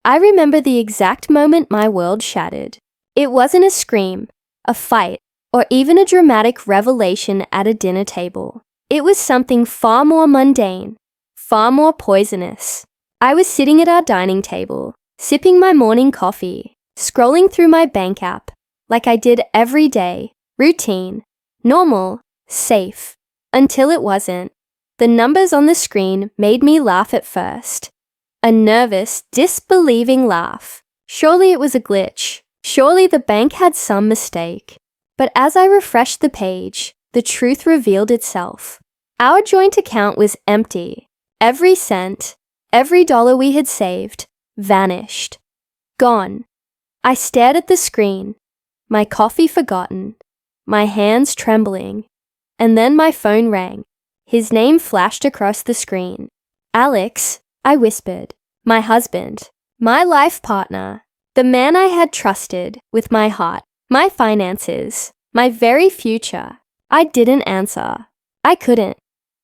I remember the exact moment my world shattered. It wasn't a scream, a fight, or even a dramatic revelation at a dinner table. It was something far more mundane, far more poisonous. I was sitting at our dining table, sipping my morning coffee, scrolling through my bank app, like I did every day, routine, normal, safe, until it wasn't. The numbers on the screen made me laugh at first. A nervous, disbelieving laugh. Surely it was a glitch. Surely the bank had some mistake. But as I refreshed the page, the truth revealed itself. Our joint account was empty. Every cent, every dollar we had saved, vanished. Gone. I stared at the screen, my coffee forgotten, my hands trembling, and then my phone rang. His name flashed across the screen. Alex, I whispered. My husband, my life partner, the man I had trusted with my heart, my finances, my very future. I didn't answer. I couldn't.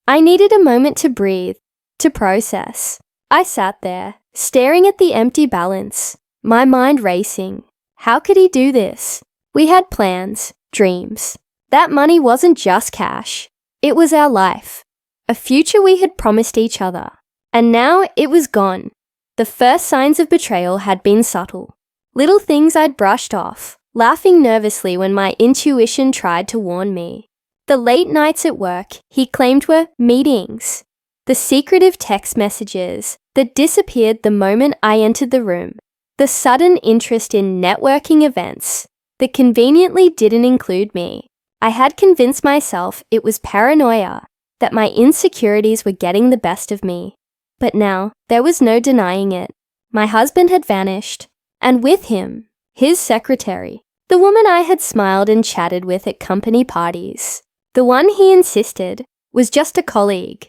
I needed a moment to breathe, to process. I sat there, staring at the empty balance, my mind racing. How could he do this? We had plans, dreams. That money wasn't just cash. It was our life, a future we had promised each other. And now it was gone. The first signs of betrayal had been subtle. Little things I'd brushed off, laughing nervously when my intuition tried to warn me. The late nights at work he claimed were meetings. The secretive text messages that disappeared the moment I entered the room. The sudden interest in networking events that conveniently didn't include me. I had convinced myself it was paranoia, that my insecurities were getting the best of me. But now, there was no denying it. My husband had vanished, and with him, his secretary, the woman I had smiled and chatted with at company parties. The one he insisted was just a colleague.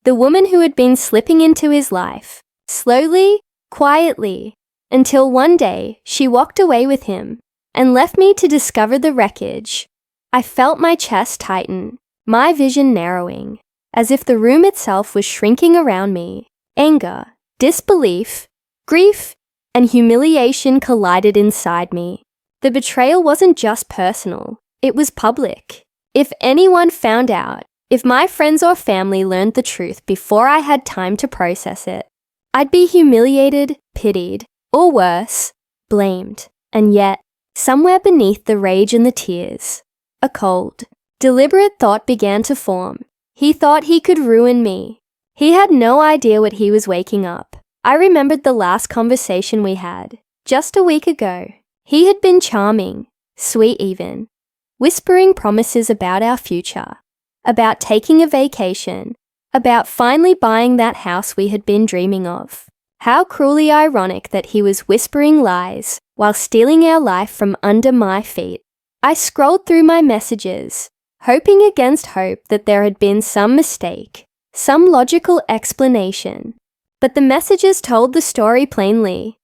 The woman who had been slipping into his life, slowly, quietly, until one day she walked away with him and left me to discover the wreckage. I felt my chest tighten, my vision narrowing, as if the room itself was shrinking around me. Anger, disbelief, grief, and humiliation collided inside me. The betrayal wasn't just personal, it was public. If anyone found out, if my friends or family learned the truth before I had time to process it, I'd be humiliated, pitied, or worse, blamed. And yet, somewhere beneath the rage and the tears, a cold, deliberate thought began to form. He thought he could ruin me. He had no idea what he was waking up. I remembered the last conversation we had, just a week ago. He had been charming, sweet even, whispering promises about our future, about taking a vacation, about finally buying that house we had been dreaming of. How cruelly ironic that he was whispering lies while stealing our life from under my feet. I scrolled through my messages, hoping against hope that there had been some mistake, some logical explanation. But the messages told the story plainly.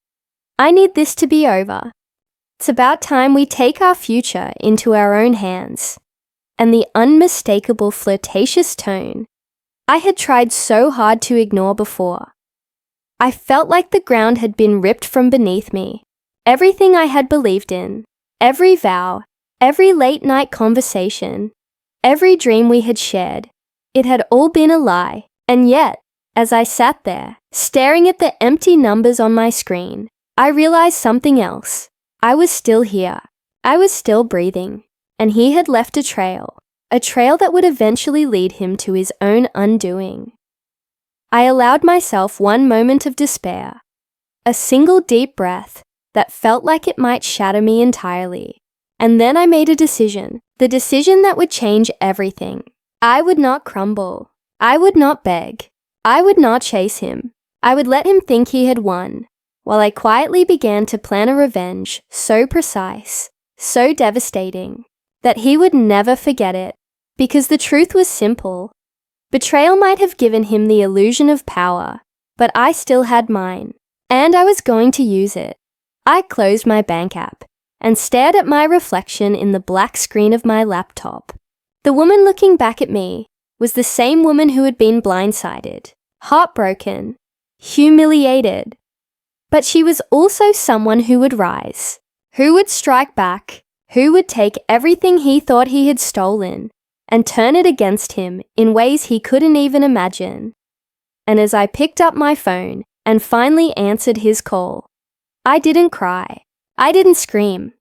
I need this to be over. It's about time we take our future into our own hands. And the unmistakable flirtatious tone I had tried so hard to ignore before. I felt like the ground had been ripped from beneath me. Everything I had believed in, every vow, every late-night conversation, every dream we had shared, it had all been a lie. And yet, as I sat there, staring at the empty numbers on my screen, I realized something else. I was still here. I was still breathing. And he had left a trail that would eventually lead him to his own undoing. I allowed myself one moment of despair, a single deep breath that felt like it might shatter me entirely. And then I made a decision, the decision that would change everything. I would not crumble. I would not beg. I would not chase him. I would let him think he had won, while I quietly began to plan a revenge so precise, so devastating, that he would never forget it. Because the truth was simple. Betrayal might have given him the illusion of power, but I still had mine, and I was going to use it. I closed my bank app and stared at my reflection in the black screen of my laptop. The woman looking back at me was the same woman who had been blindsided, heartbroken, humiliated. But she was also someone who would rise, who would strike back, who would take everything he thought he had stolen and turn it against him in ways he couldn't even imagine. And as I picked up my phone and finally answered his call, I didn't cry. I didn't scream.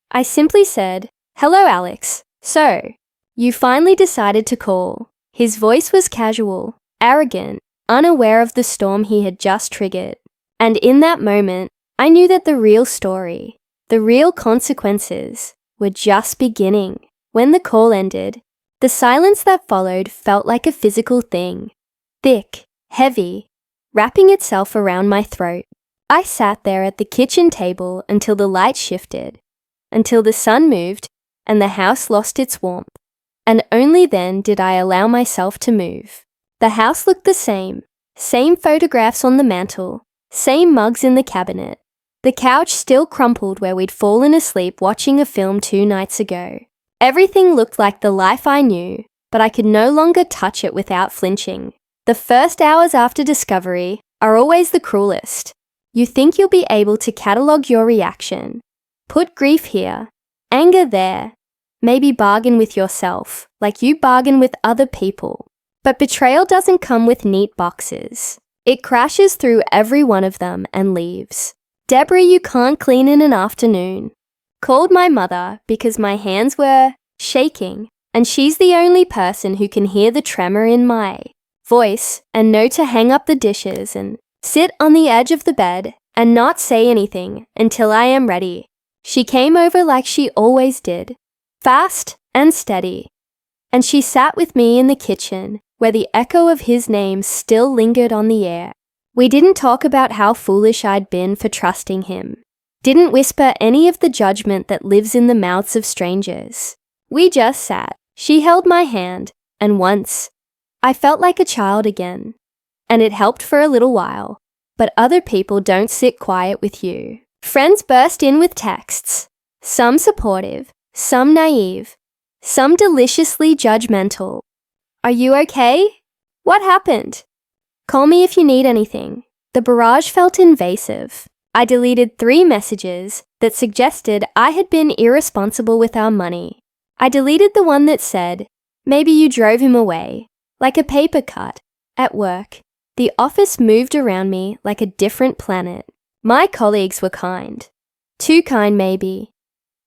I simply said, "Hello, Alex. So, you finally decided to call." His voice was casual, arrogant, unaware of the storm he had just triggered. And in that moment, I knew that the real story, the real consequences, were just beginning. When the call ended, the silence that followed felt like a physical thing, thick, heavy, wrapping itself around my throat. I sat there at the kitchen table until the light shifted, until the sun moved and the house lost its warmth. And only then did I allow myself to move. The house looked the same photographs on the mantel, same mugs in the cabinet. The couch still crumpled where we'd fallen asleep watching a film 2 nights ago. Everything looked like the life I knew, but I could no longer touch it without flinching. The first hours after discovery are always the cruelest. You think you'll be able to catalogue your reaction, put grief here, anger there, maybe bargain with yourself like you bargain with other people. But betrayal doesn't come with neat boxes. It crashes through every one of them and leaves. Debris you can't clean in an afternoon. Called my mother because my hands were shaking, and she's the only person who can hear the tremor in my voice and know to hang up the dishes and sit on the edge of the bed and not say anything until I am ready. She came over like she always did, fast and steady. And she sat with me in the kitchen where the echo of his name still lingered on the air. We didn't talk about how foolish I'd been for trusting him. Didn't whisper any of the judgment that lives in the mouths of strangers. We just sat. She held my hand, and once, I felt like a child again. And it helped for a little while, but other people don't sit quiet with you. Friends burst in with texts, some supportive, some naive, some deliciously judgmental. "Are you okay? What happened? Call me if you need anything." The barrage felt invasive. I deleted 3 messages that suggested I had been irresponsible with our money. I deleted the one that said, "Maybe you drove him away," like a paper cut. At work, the office moved around me like a different planet. My colleagues were kind. Too kind, maybe.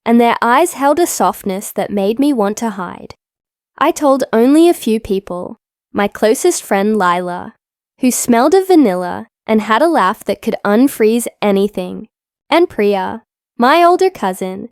And their eyes held a softness that made me want to hide. I told only a few people, my closest friend Lila, who smelled of vanilla and had a laugh that could unfreeze anything, and Priya, my older cousin,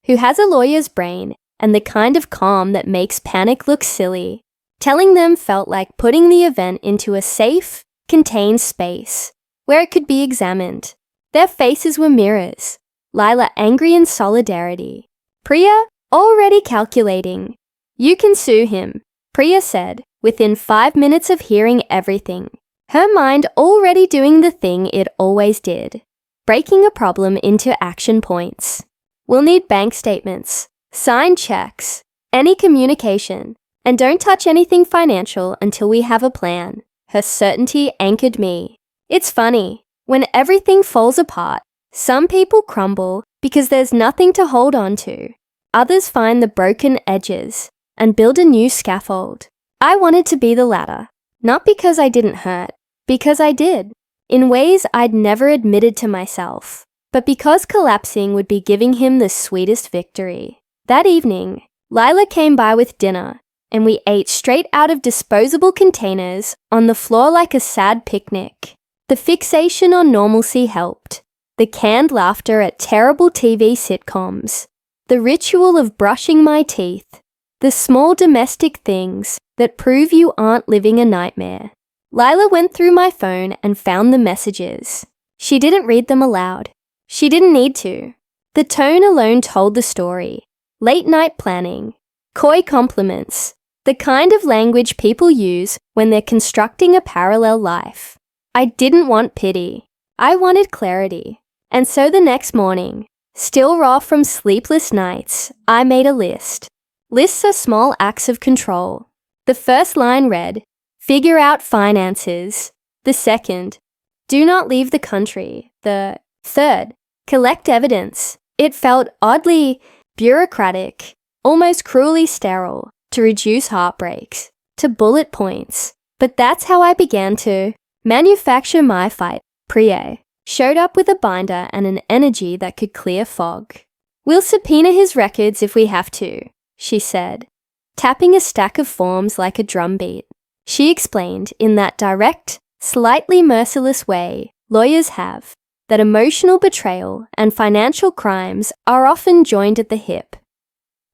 who has a lawyer's brain and the kind of calm that makes panic look silly. Telling them felt like putting the event into a safe, contained space where it could be examined. Their faces were mirrors. Lila angry in solidarity. Priya already calculating. "You can sue him," Priya said, within 5 minutes of hearing everything. Her mind already doing the thing it always did, breaking a problem into action points. "We'll need bank statements, signed checks, any communication, and don't touch anything financial until we have a plan." Her certainty anchored me. It's funny, when everything falls apart, some people crumble because there's nothing to hold on to. Others find the broken edges and build a new scaffold. I wanted to be the latter, not because I didn't hurt, because I did, in ways I'd never admitted to myself, but because collapsing would be giving him the sweetest victory. That evening, Lila came by with dinner, and we ate straight out of disposable containers on the floor like a sad picnic. The fixation on normalcy helped. The canned laughter at terrible TV sitcoms. The ritual of brushing my teeth. The small domestic things that prove you aren't living a nightmare. Lila went through my phone and found the messages. She didn't read them aloud. She didn't need to. The tone alone told the story. Late night planning. Coy compliments. The kind of language people use when they're constructing a parallel life. I didn't want pity. I wanted clarity. And so the next morning, still raw from sleepless nights, I made a list. Lists are small acts of control. The first line read, "Figure out finances." The second, Do not leave the country. The third, collect evidence. It felt oddly bureaucratic, almost cruelly sterile, to reduce heartbreaks, to bullet points. But that's how I began to manufacture my fight. Priya showed up with a binder and an energy that could clear fog. We'll subpoena his records if we have to, she said, tapping a stack of forms like a drumbeat. She explained in that direct, slightly merciless way lawyers have, that emotional betrayal and financial crimes are often joined at the hip,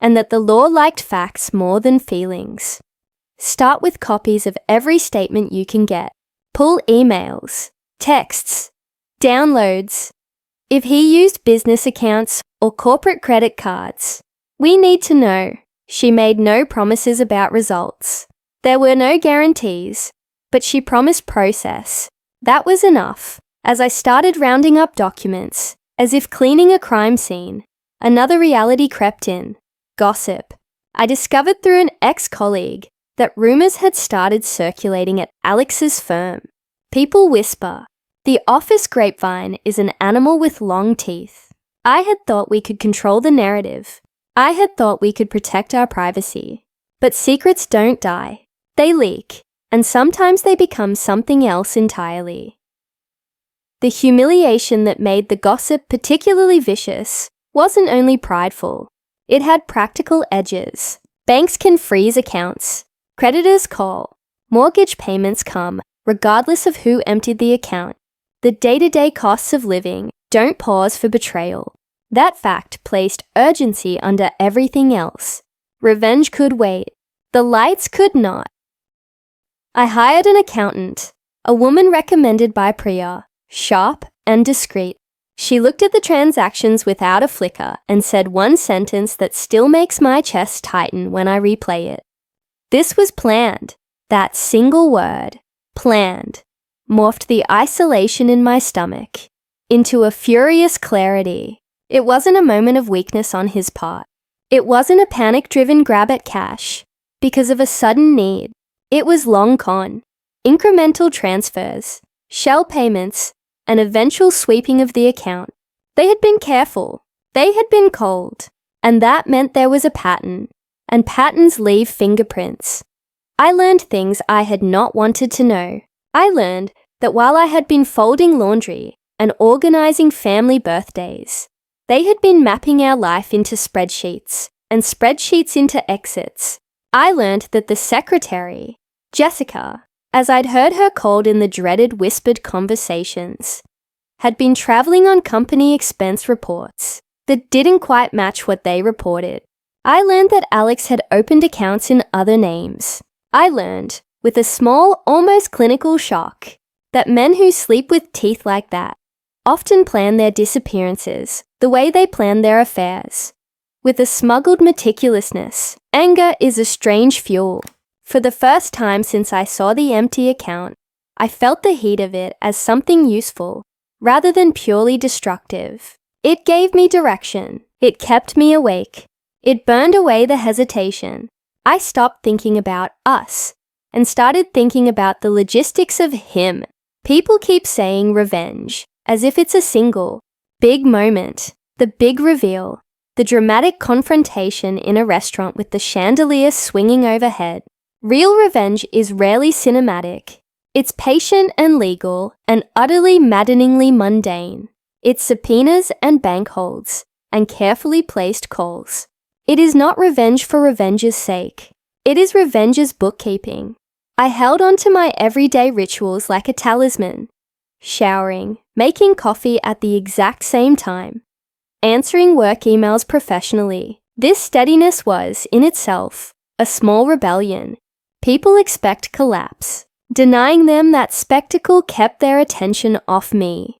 and that the law liked facts more than feelings. Start with copies of every statement you can get. Pull emails, texts, downloads. If he used business accounts or corporate credit cards, we need to know. She made no promises about results. There were no guarantees, but she promised process. That was enough. As I started rounding up documents, as if cleaning a crime scene, another reality crept in. Gossip. I discovered through an ex-colleague that rumors had started circulating at Alex's firm. People whisper, the office grapevine is an animal with long teeth. I had thought we could control the narrative. I had thought we could protect our privacy. But secrets don't die. They leak, and sometimes they become something else entirely. The humiliation that made the gossip particularly vicious wasn't only prideful. It had practical edges. Banks can freeze accounts. Creditors call. Mortgage payments come, regardless of who emptied the account. The day-to-day costs of living don't pause for betrayal. That fact placed urgency under everything else. Revenge could wait. The lights could not. I hired an accountant, a woman recommended by Priya, sharp and discreet. She looked at the transactions without a flicker and said one sentence that still makes my chest tighten when I replay it. This was planned. That single word, planned, morphed the isolation in my stomach into a furious clarity. It wasn't a moment of weakness on his part. It wasn't a panic-driven grab at cash because of a sudden need. It was long con, incremental transfers, shell payments, an eventual sweeping of the account. They had been careful. They had been cold. And that meant there was a pattern. And patterns leave fingerprints. I learned things I had not wanted to know. I learned that while I had been folding laundry and organizing family birthdays, they had been mapping our life into spreadsheets and spreadsheets into exits. I learned that the secretary, Jessica, as I'd heard her called in the dreaded whispered conversations, had been traveling on company expense reports that didn't quite match what they reported. I learned that Alex had opened accounts in other names. I learned, with a small, almost clinical shock, that men who sleep with teeth like that often plan their disappearances the way they plan their affairs. With a smuggled meticulousness, anger is a strange fuel. For the first time since I saw the empty account, I felt the heat of it as something useful, rather than purely destructive. It gave me direction. It kept me awake. It burned away the hesitation. I stopped thinking about us and started thinking about the logistics of him. People keep saying revenge, as if it's a single, big moment, the big reveal, the dramatic confrontation in a restaurant with the chandelier swinging overhead. Real revenge is rarely cinematic. It's patient and legal and utterly maddeningly mundane. It's subpoenas and bank holds and carefully placed calls. It is not revenge for revenge's sake. It is revenge's bookkeeping. I held on to my everyday rituals like a talisman. Showering, making coffee at the exact same time, answering work emails professionally. This steadiness was, in itself, a small rebellion. People expect collapse. Denying them that spectacle kept their attention off me.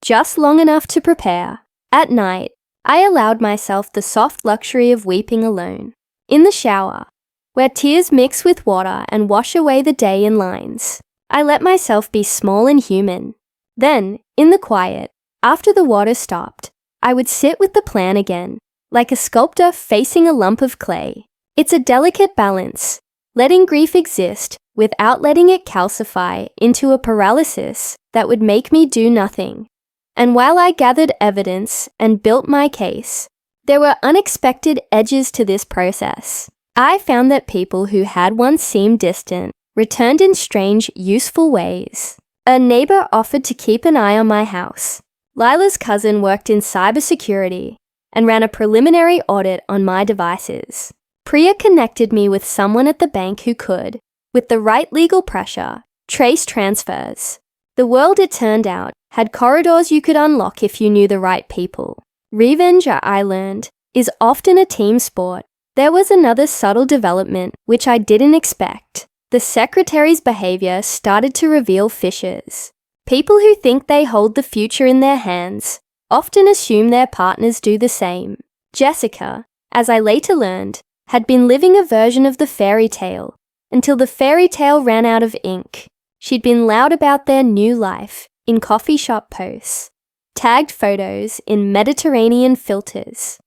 Just long enough to prepare. At night, I allowed myself the soft luxury of weeping alone. In the shower, where tears mix with water and wash away the day in lines, I let myself be small and human. Then, in the quiet, after the water stopped, I would sit with the plan again, like a sculptor facing a lump of clay. It's a delicate balance, letting grief exist without letting it calcify into a paralysis that would make me do nothing. And while I gathered evidence and built my case, there were unexpected edges to this process. I found that people who had once seemed distant returned in strange, useful ways. A neighbor offered to keep an eye on my house. Lila's cousin worked in cybersecurity and ran a preliminary audit on my devices. Priya connected me with someone at the bank who could, with the right legal pressure, trace transfers. The world, it turned out, had corridors you could unlock if you knew the right people. Revenge, I learned, is often a team sport. There was another subtle development which I didn't expect. The secretary's behavior started to reveal fissures. People who think they hold the future in their hands often assume their partners do the same. Jessica, as I later learned, had been living a version of the fairy tale until the fairy tale ran out of ink. She'd been loud about their new life in coffee shop posts, tagged photos in Mediterranean filters,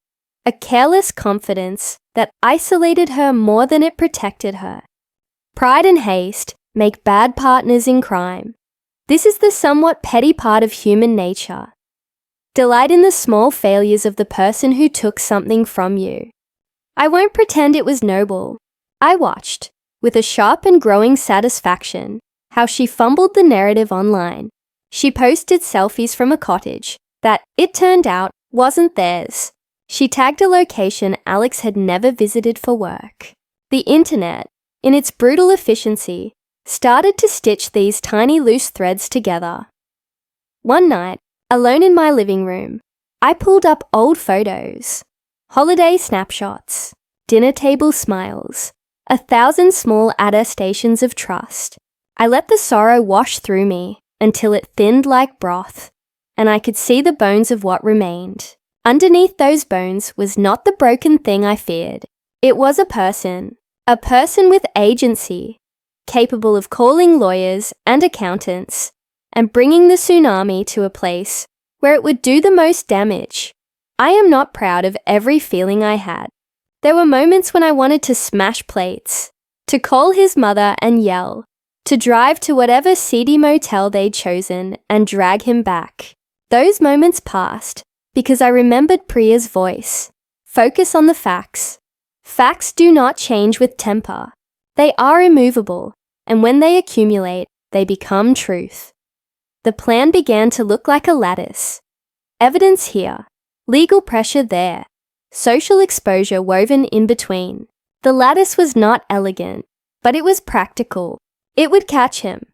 a careless confidence that isolated her more than it protected her. Pride and haste make bad partners in crime. This is the somewhat petty part of human nature. Delight in the small failures of the person who took something from you. I won't pretend it was noble. I watched, with a sharp and growing satisfaction, how she fumbled the narrative online. She posted selfies from a cottage that, it turned out, wasn't theirs. She tagged a location Alex had never visited for work. The internet, in its brutal efficiency, started to stitch these tiny loose threads together. One night, alone in my living room, I pulled up old photos, holiday snapshots, dinner table smiles, 1,000 small attestations of trust. I let the sorrow wash through me until it thinned like broth, and I could see the bones of what remained. Underneath those bones was not the broken thing I feared. It was a person with agency, capable of calling lawyers and accountants and bringing the tsunami to a place where it would do the most damage. I am not proud of every feeling I had. There were moments when I wanted to smash plates, to call his mother and yell, to drive to whatever seedy motel they'd chosen and drag him back. Those moments passed because I remembered Priya's voice. Focus on the facts. Facts do not change with temper. They are immovable, and when they accumulate, they become truth. The plan began to look like a lattice. Evidence here, legal pressure there, social exposure woven in between. The lattice was not elegant, but it was practical. It would catch him.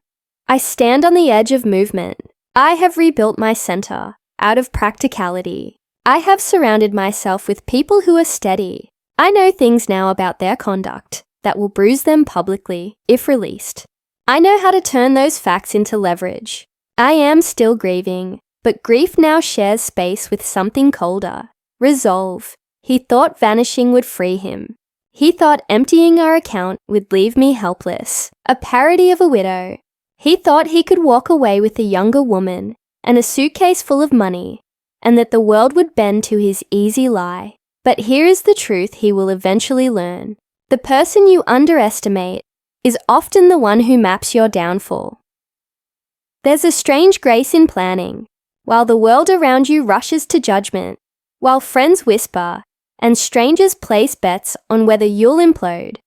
I stand on the edge of movement. I have rebuilt my center out of practicality. I have surrounded myself with people who are steady. I know things now about their conduct that will bruise them publicly if released. I know how to turn those facts into leverage. I am still grieving, but grief now shares space with something colder. Resolve. He thought vanishing would free him. He thought emptying our account would leave me helpless, a parody of a widow. He thought he could walk away with a younger woman and a suitcase full of money, and that the world would bend to his easy lie. But here is the truth he will eventually learn. The person you underestimate is often the one who maps your downfall. There's a strange grace in planning. While the world around you rushes to judgment, while friends whisper, and strangers place bets on whether you'll implode,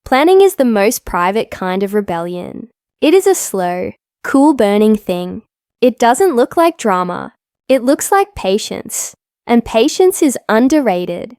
planning is the most private kind of rebellion. It is a slow, cool-burning thing. It doesn't look like drama. It looks like patience, and patience is underrated.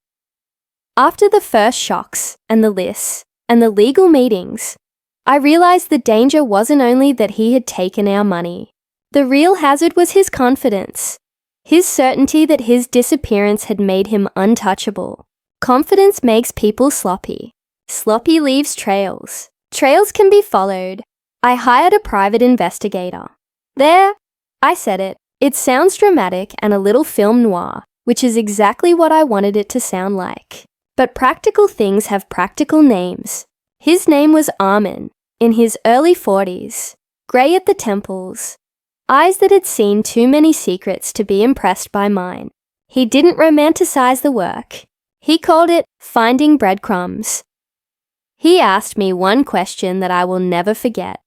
After the first shocks, and the lists, and the legal meetings, I realized the danger wasn't only that he had taken our money. The real hazard was his confidence. His certainty that his disappearance had made him untouchable. Confidence makes people sloppy. Sloppy leaves trails. Trails can be followed. I hired a private investigator. There, I said it. It sounds dramatic and a little film noir, which is exactly what I wanted it to sound like. But practical things have practical names. His name was Armin, in his early 40s, grey at the temples, eyes that had seen too many secrets to be impressed by mine. He didn't romanticize the work. He called it finding breadcrumbs. He asked me one question that I will never forget.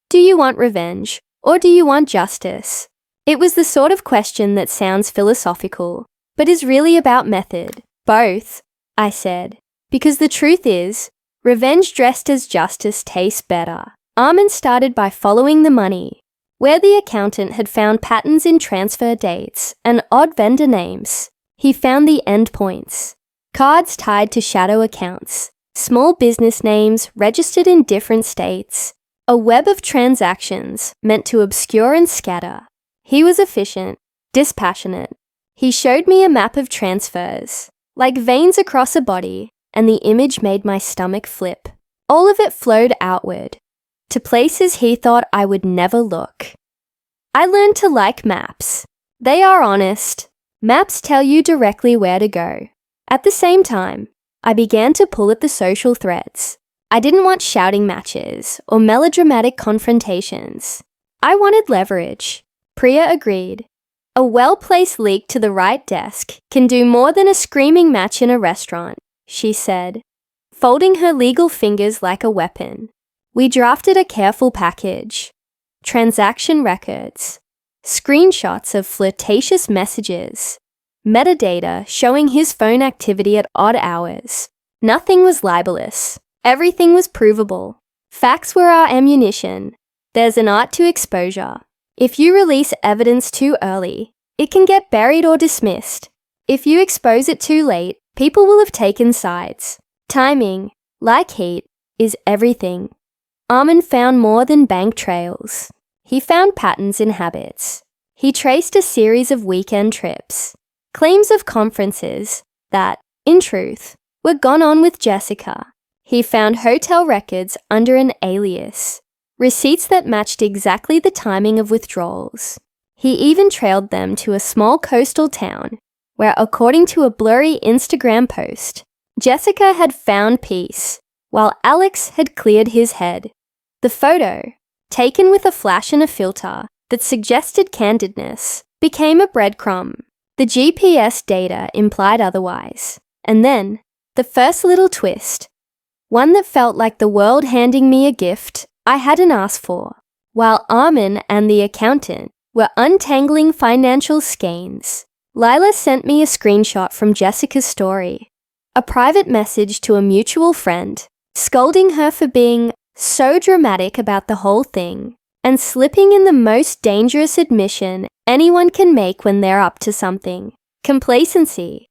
Do you want revenge, or do you want justice? It was the sort of question that sounds philosophical, but is really about method. Both, I said, because the truth is, revenge dressed as justice tastes better. Armin started by following the money. Where the accountant had found patterns in transfer dates and odd vendor names, he found the endpoints. Cards tied to shadow accounts, small business names registered in different states, a web of transactions meant to obscure and scatter. He was efficient, dispassionate. He showed me a map of transfers, like veins across a body, and the image made my stomach flip. All of it flowed outward, to places he thought I would never look. I learned to like maps. They are honest. Maps tell you directly where to go. At the same time, I began to pull at the social threads. I didn't want shouting matches or melodramatic confrontations. I wanted leverage. Priya agreed. A well-placed leak to the right desk can do more than a screaming match in a restaurant, she said, folding her legal fingers like a weapon. We drafted a careful package. Transaction records, screenshots of flirtatious messages, metadata showing his phone activity at odd hours. Nothing was libelous. Everything was provable. Facts were our ammunition. There's an art to exposure. If you release evidence too early, it can get buried or dismissed. If you expose it too late, people will have taken sides. Timing, like heat, is everything. Armin found more than bank trails. He found patterns in habits. He traced a series of weekend trips, claims of conferences that, in truth, were gone on with Jessica. He found hotel records under an alias, receipts that matched exactly the timing of withdrawals. He even trailed them to a small coastal town where, according to a blurry Instagram post, Jessica had found peace, while Alex had cleared his head. The photo, taken with a flash and a filter that suggested candidness, became a breadcrumb. The GPS data implied otherwise. And then, the first little twist, one that felt like the world handing me a gift I hadn't asked for. While Armin and the accountant were untangling financial skeins, Lila sent me a screenshot from Jessica's story, a private message to a mutual friend, scolding her for being so dramatic about the whole thing and slipping in the most dangerous admission anyone can make when they're up to something: complacency.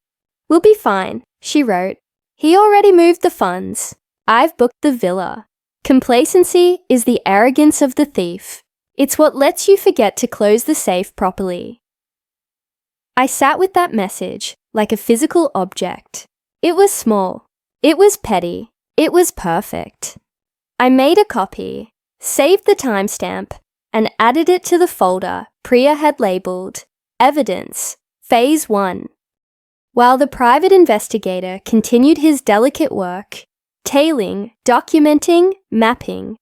We'll be fine, she wrote. He already moved the funds. I've booked the villa. Complacency is the arrogance of the thief. It's what lets you forget to close the safe properly. I sat with that message like a physical object. It was small. It was petty. It was perfect. I made a copy, saved the timestamp, and added it to the folder Priya had labeled Evidence, Phase 1. While the private investigator continued his delicate work, tailing, documenting, mapping,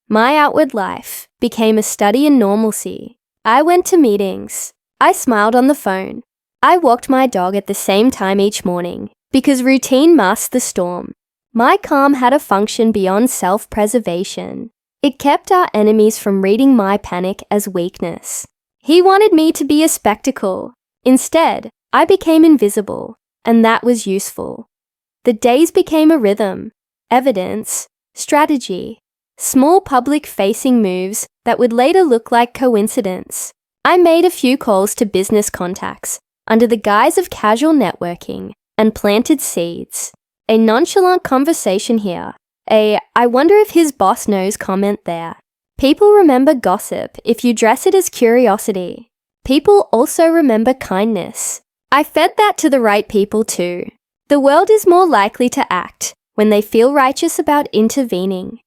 my outward life became a study in normalcy. I went to meetings. I smiled on the phone. I walked my dog at the same time each morning because routine masked the storm. My calm had a function beyond self-preservation. It kept our enemies from reading my panic as weakness. He wanted me to be a spectacle. Instead, I became invisible, and that was useful. The days became a rhythm, evidence, strategy, small public-facing moves that would later look like coincidence. I made a few calls to business contacts under the guise of casual networking and planted seeds. A nonchalant conversation here. I wonder if his boss knows comment there. People remember gossip if you dress it as curiosity. People also remember kindness. I fed that to the right people too. The world is more likely to act when they feel righteous about intervening.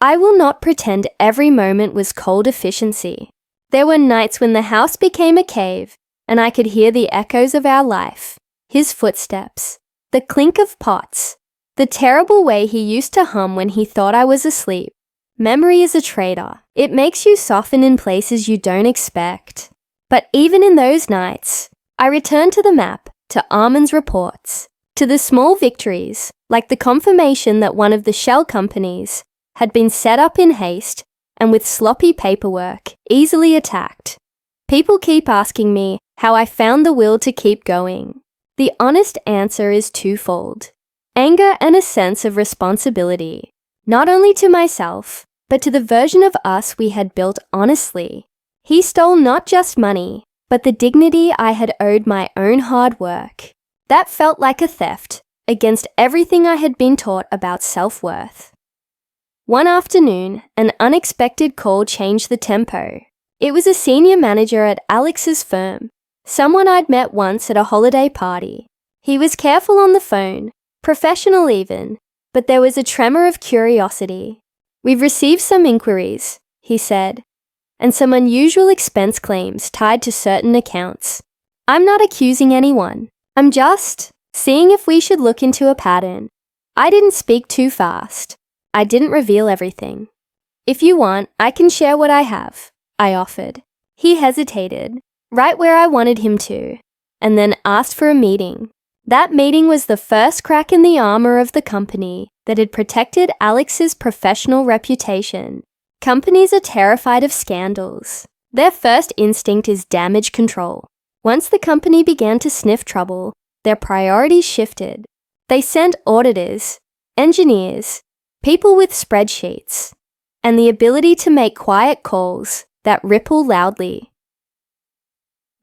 I will not pretend every moment was cold efficiency. There were nights when the house became a cave and I could hear the echoes of our life, his footsteps, the clink of pots, the terrible way he used to hum when he thought I was asleep. Memory is a traitor. It makes you soften in places you don't expect. But even in those nights, I returned to the map, to Armin's reports. to the small victories, like the confirmation that one of the shell companies had been set up in haste and with sloppy paperwork, easily attacked. People keep asking me how I found the will to keep going. The honest answer is twofold: anger and a sense of responsibility, not only to myself, but to the version of us we had built honestly. He stole not just money, but the dignity I had owed my own hard work. That felt like a theft against everything I had been taught about self-worth. One afternoon, an unexpected call changed the tempo. It was a senior manager at Alex's firm, someone I'd met once at a holiday party. He was careful on the phone, professional even, but there was a tremor of curiosity. "We've received some inquiries," he said, "and some unusual expense claims tied to certain accounts. I'm not accusing anyone. I'm just seeing if we should look into a pattern." I didn't speak too fast. I didn't reveal everything. "If you want, I can share what I have," I offered. He hesitated, right where I wanted him to, and then asked for a meeting. That meeting was the first crack in the armor of the company that had protected Alex's professional reputation. Companies are terrified of scandals. Their first instinct is damage control. Once the company began to sniff trouble, their priorities shifted. They sent auditors, engineers, people with spreadsheets, and the ability to make quiet calls that ripple loudly.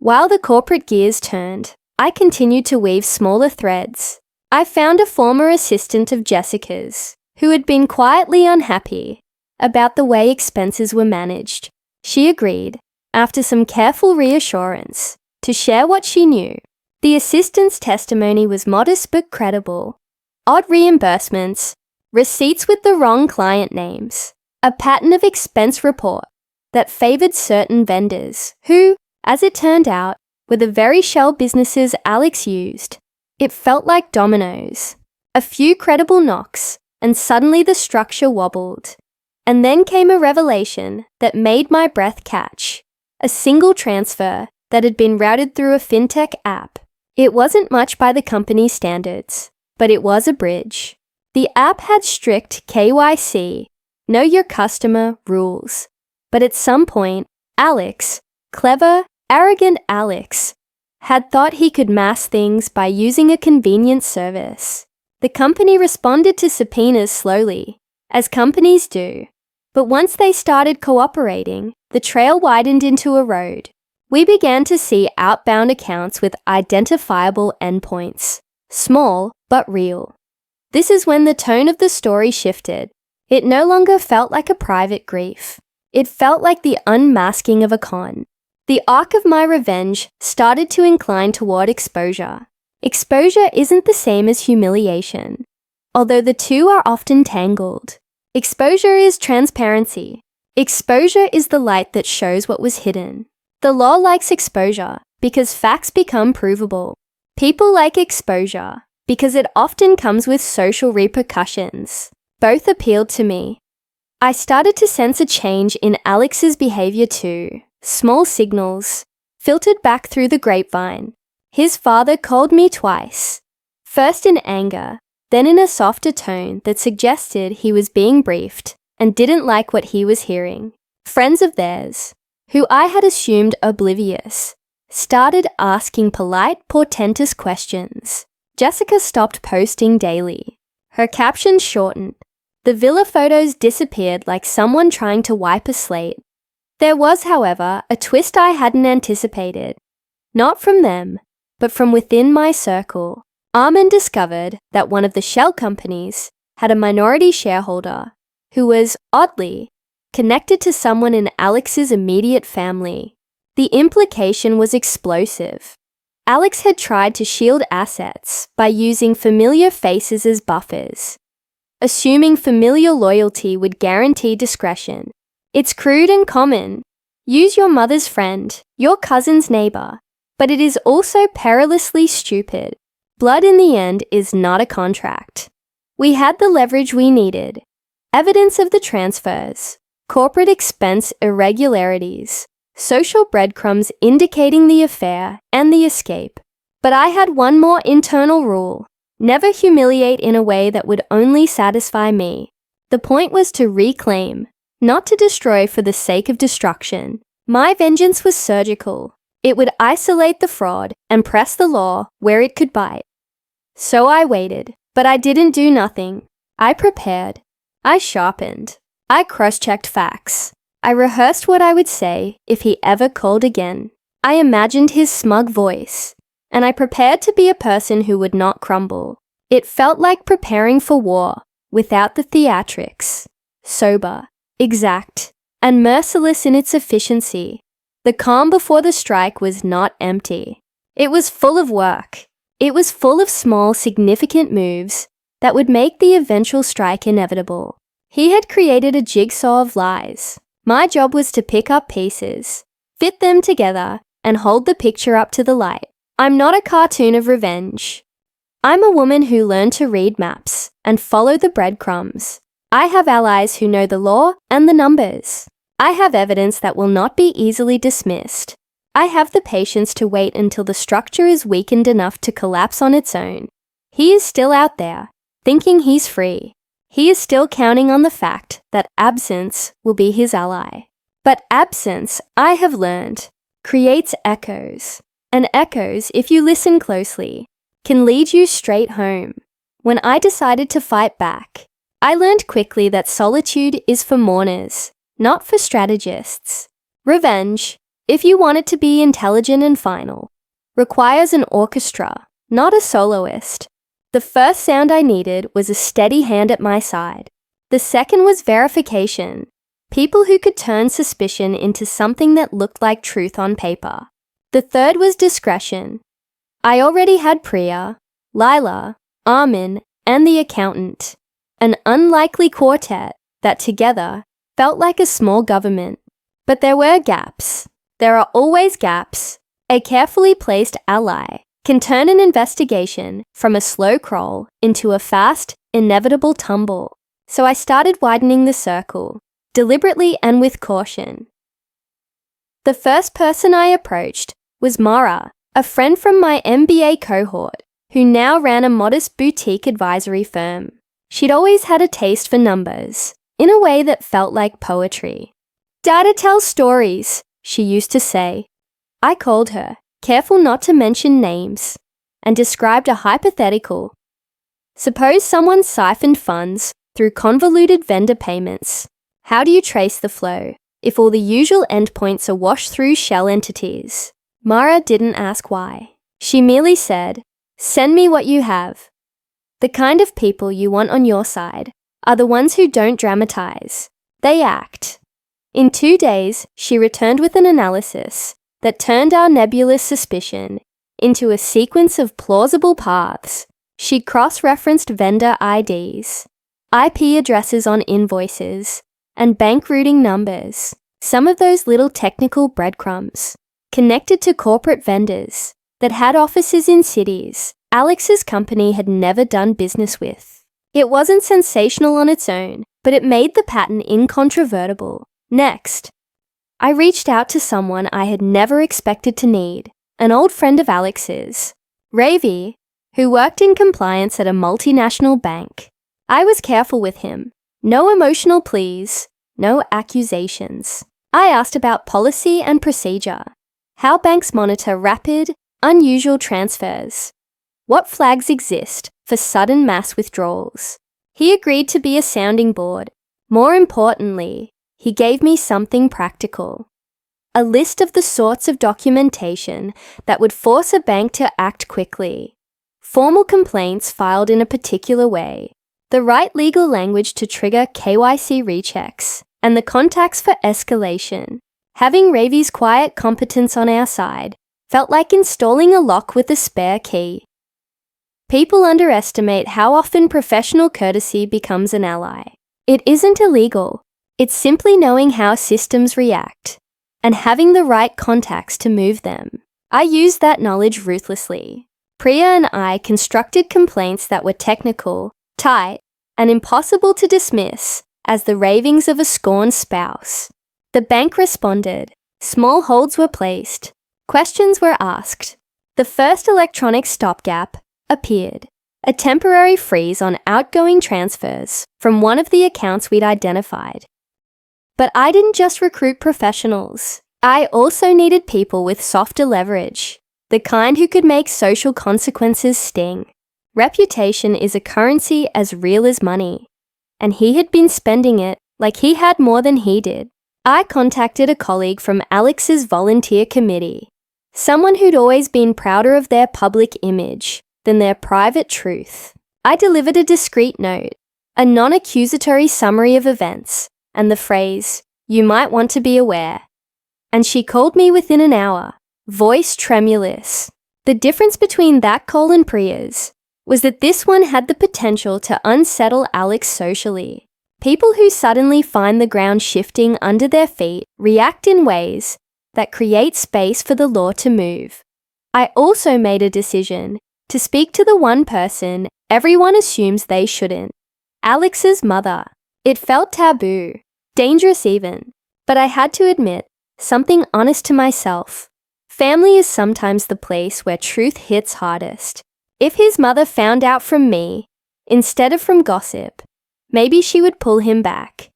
While the corporate gears turned, I continued to weave smaller threads. I found a former assistant of Jessica's who had been quietly unhappy about the way expenses were managed. She agreed, after some careful reassurance, to share what she knew. The assistant's testimony was modest but credible. Odd reimbursements, receipts with the wrong client names, a pattern of expense report that favored certain vendors who, as it turned out, were the very shell businesses Alex used. It felt like dominoes. A few credible knocks, and suddenly the structure wobbled. And then came a revelation that made my breath catch. A single transfer that had been routed through a fintech app. It wasn't much by the company's standards, but it was a bridge. The app had strict KYC, know your customer, rules. But at some point, Alex, clever, arrogant Alex, had thought he could mask things by using a convenient service. The company responded to subpoenas slowly, as companies do. But once they started cooperating, the trail widened into a road. We began to see outbound accounts with identifiable endpoints, small but real. This is when the tone of the story shifted. It no longer felt like a private grief. It felt like the unmasking of a con. The arc of my revenge started to incline toward exposure. Exposure isn't the same as humiliation, although the two are often tangled. Exposure is transparency. Exposure is the light that shows what was hidden. The law likes exposure because facts become provable. People like exposure because it often comes with social repercussions. Both appealed to me. I started to sense a change in Alex's behavior too. Small signals, filtered back through the grapevine. His father called me twice, first in anger, then in a softer tone that suggested he was being briefed and didn't like what he was hearing. Friends of theirs, who I had assumed oblivious, started asking polite, portentous questions. Jessica stopped posting daily. Her captions shortened. The villa photos disappeared like someone trying to wipe a slate. There was, however, a twist I hadn't anticipated. Not from them, but from within my circle. Armin discovered that one of the shell companies had a minority shareholder who was, oddly, connected to someone in Alex's immediate family. The implication was explosive. Alex had tried to shield assets by using familiar faces as buffers, assuming familial loyalty would guarantee discretion. It's crude and common. Use your mother's friend, your cousin's neighbor, but it is also perilously stupid. Blood in the end is not a contract. We had the leverage we needed. Evidence of the transfers, corporate expense irregularities, social breadcrumbs indicating the affair and the escape. But I had one more internal rule. Never humiliate in a way that would only satisfy me. The point was to reclaim, not to destroy for the sake of destruction. My vengeance was surgical. It would isolate the fraud and press the law where it could bite. So I waited, but I didn't do nothing. I prepared. I sharpened. I cross-checked facts. I rehearsed what I would say if he ever called again. I imagined his smug voice, and I prepared to be a person who would not crumble. It felt like preparing for war, without the theatrics. Sober, exact, and merciless in its efficiency. The calm before the strike was not empty. It was full of work. It was full of small, significant moves that would make the eventual strike inevitable. He had created a jigsaw of lies. My job was to pick up pieces, fit them together, and hold the picture up to the light. I'm not a cartoon of revenge. I'm a woman who learned to read maps and follow the breadcrumbs. I have allies who know the law and the numbers. I have evidence that will not be easily dismissed. I have the patience to wait until the structure is weakened enough to collapse on its own. He is still out there, thinking he's free. He is still counting on the fact that absence will be his ally. But absence, I have learned, creates echoes. And echoes, if you listen closely, can lead you straight home. When I decided to fight back, I learned quickly that solitude is for mourners, not for strategists. Revenge, if you want it to be intelligent and final, requires an orchestra, not a soloist. The first sound I needed was a steady hand at my side. The second was verification. People who could turn suspicion into something that looked like truth on paper. The third was discretion. I already had Priya, Lila, Armin, and the accountant. An unlikely quartet that together felt like a small government. But there were gaps. There are always gaps. A carefully placed ally can turn an investigation from a slow crawl into a fast, inevitable tumble. So I started widening the circle, deliberately and with caution. The first person I approached was Mara, a friend from my MBA cohort, who now ran a modest boutique advisory firm. She'd always had a taste for numbers, in a way that felt like poetry. "Data tells stories," she used to say. I called her, careful not to mention names, and described a hypothetical. Suppose someone siphoned funds through convoluted vendor payments. How do you trace the flow if all the usual endpoints are washed through shell entities? Mara didn't ask why. She merely said, "Send me what you have." The kind of people you want on your side are the ones who don't dramatize. They act. In 2 days, she returned with an analysis that turned our nebulous suspicion into a sequence of plausible paths. She cross-referenced vendor IDs, IP addresses on invoices, and bank routing numbers. Some of those little technical breadcrumbs connected to corporate vendors that had offices in cities Alex's company had never done business with. It wasn't sensational on its own, but it made the pattern incontrovertible. Next, I reached out to someone I had never expected to need, an old friend of Alex's, Ravi, who worked in compliance at a multinational bank. I was careful with him. No emotional pleas, no accusations. I asked about policy and procedure, how banks monitor rapid, unusual transfers, what flags exist for sudden mass withdrawals. He agreed to be a sounding board. More importantly, he gave me something practical. A list of the sorts of documentation that would force a bank to act quickly. Formal complaints filed in a particular way. The right legal language to trigger KYC rechecks. And the contacts for escalation. Having Ravi's quiet competence on our side felt like installing a lock with a spare key. People underestimate how often professional courtesy becomes an ally. It isn't illegal. It's simply knowing how systems react and having the right contacts to move them. I used that knowledge ruthlessly. Priya and I constructed complaints that were technical, tight, and impossible to dismiss as the ravings of a scorned spouse. The bank responded. Small holds were placed. Questions were asked. The first electronic stopgap appeared. a temporary freeze on outgoing transfers from one of the accounts we'd identified. But I didn't just recruit professionals. I also needed people with softer leverage, the kind who could make social consequences sting. Reputation is a currency as real as money, and he had been spending it like he had more than he did. I contacted a colleague from Alex's volunteer committee, someone who'd always been prouder of their public image than their private truth. I delivered a discreet note, a non-accusatory summary of events, and the phrase, "You might want to be aware." And she called me within an hour, voice tremulous. The difference between that call and Priya's was that this one had the potential to unsettle Alex socially. People who suddenly find the ground shifting under their feet react in ways that create space for the law to move. I also made a decision to speak to the one person everyone assumes they shouldn't, Alex's mother. It felt taboo, dangerous even, but I had to admit something honest to myself. Family is sometimes the place where truth hits hardest. If his mother found out from me, instead of from gossip, maybe she would pull him back,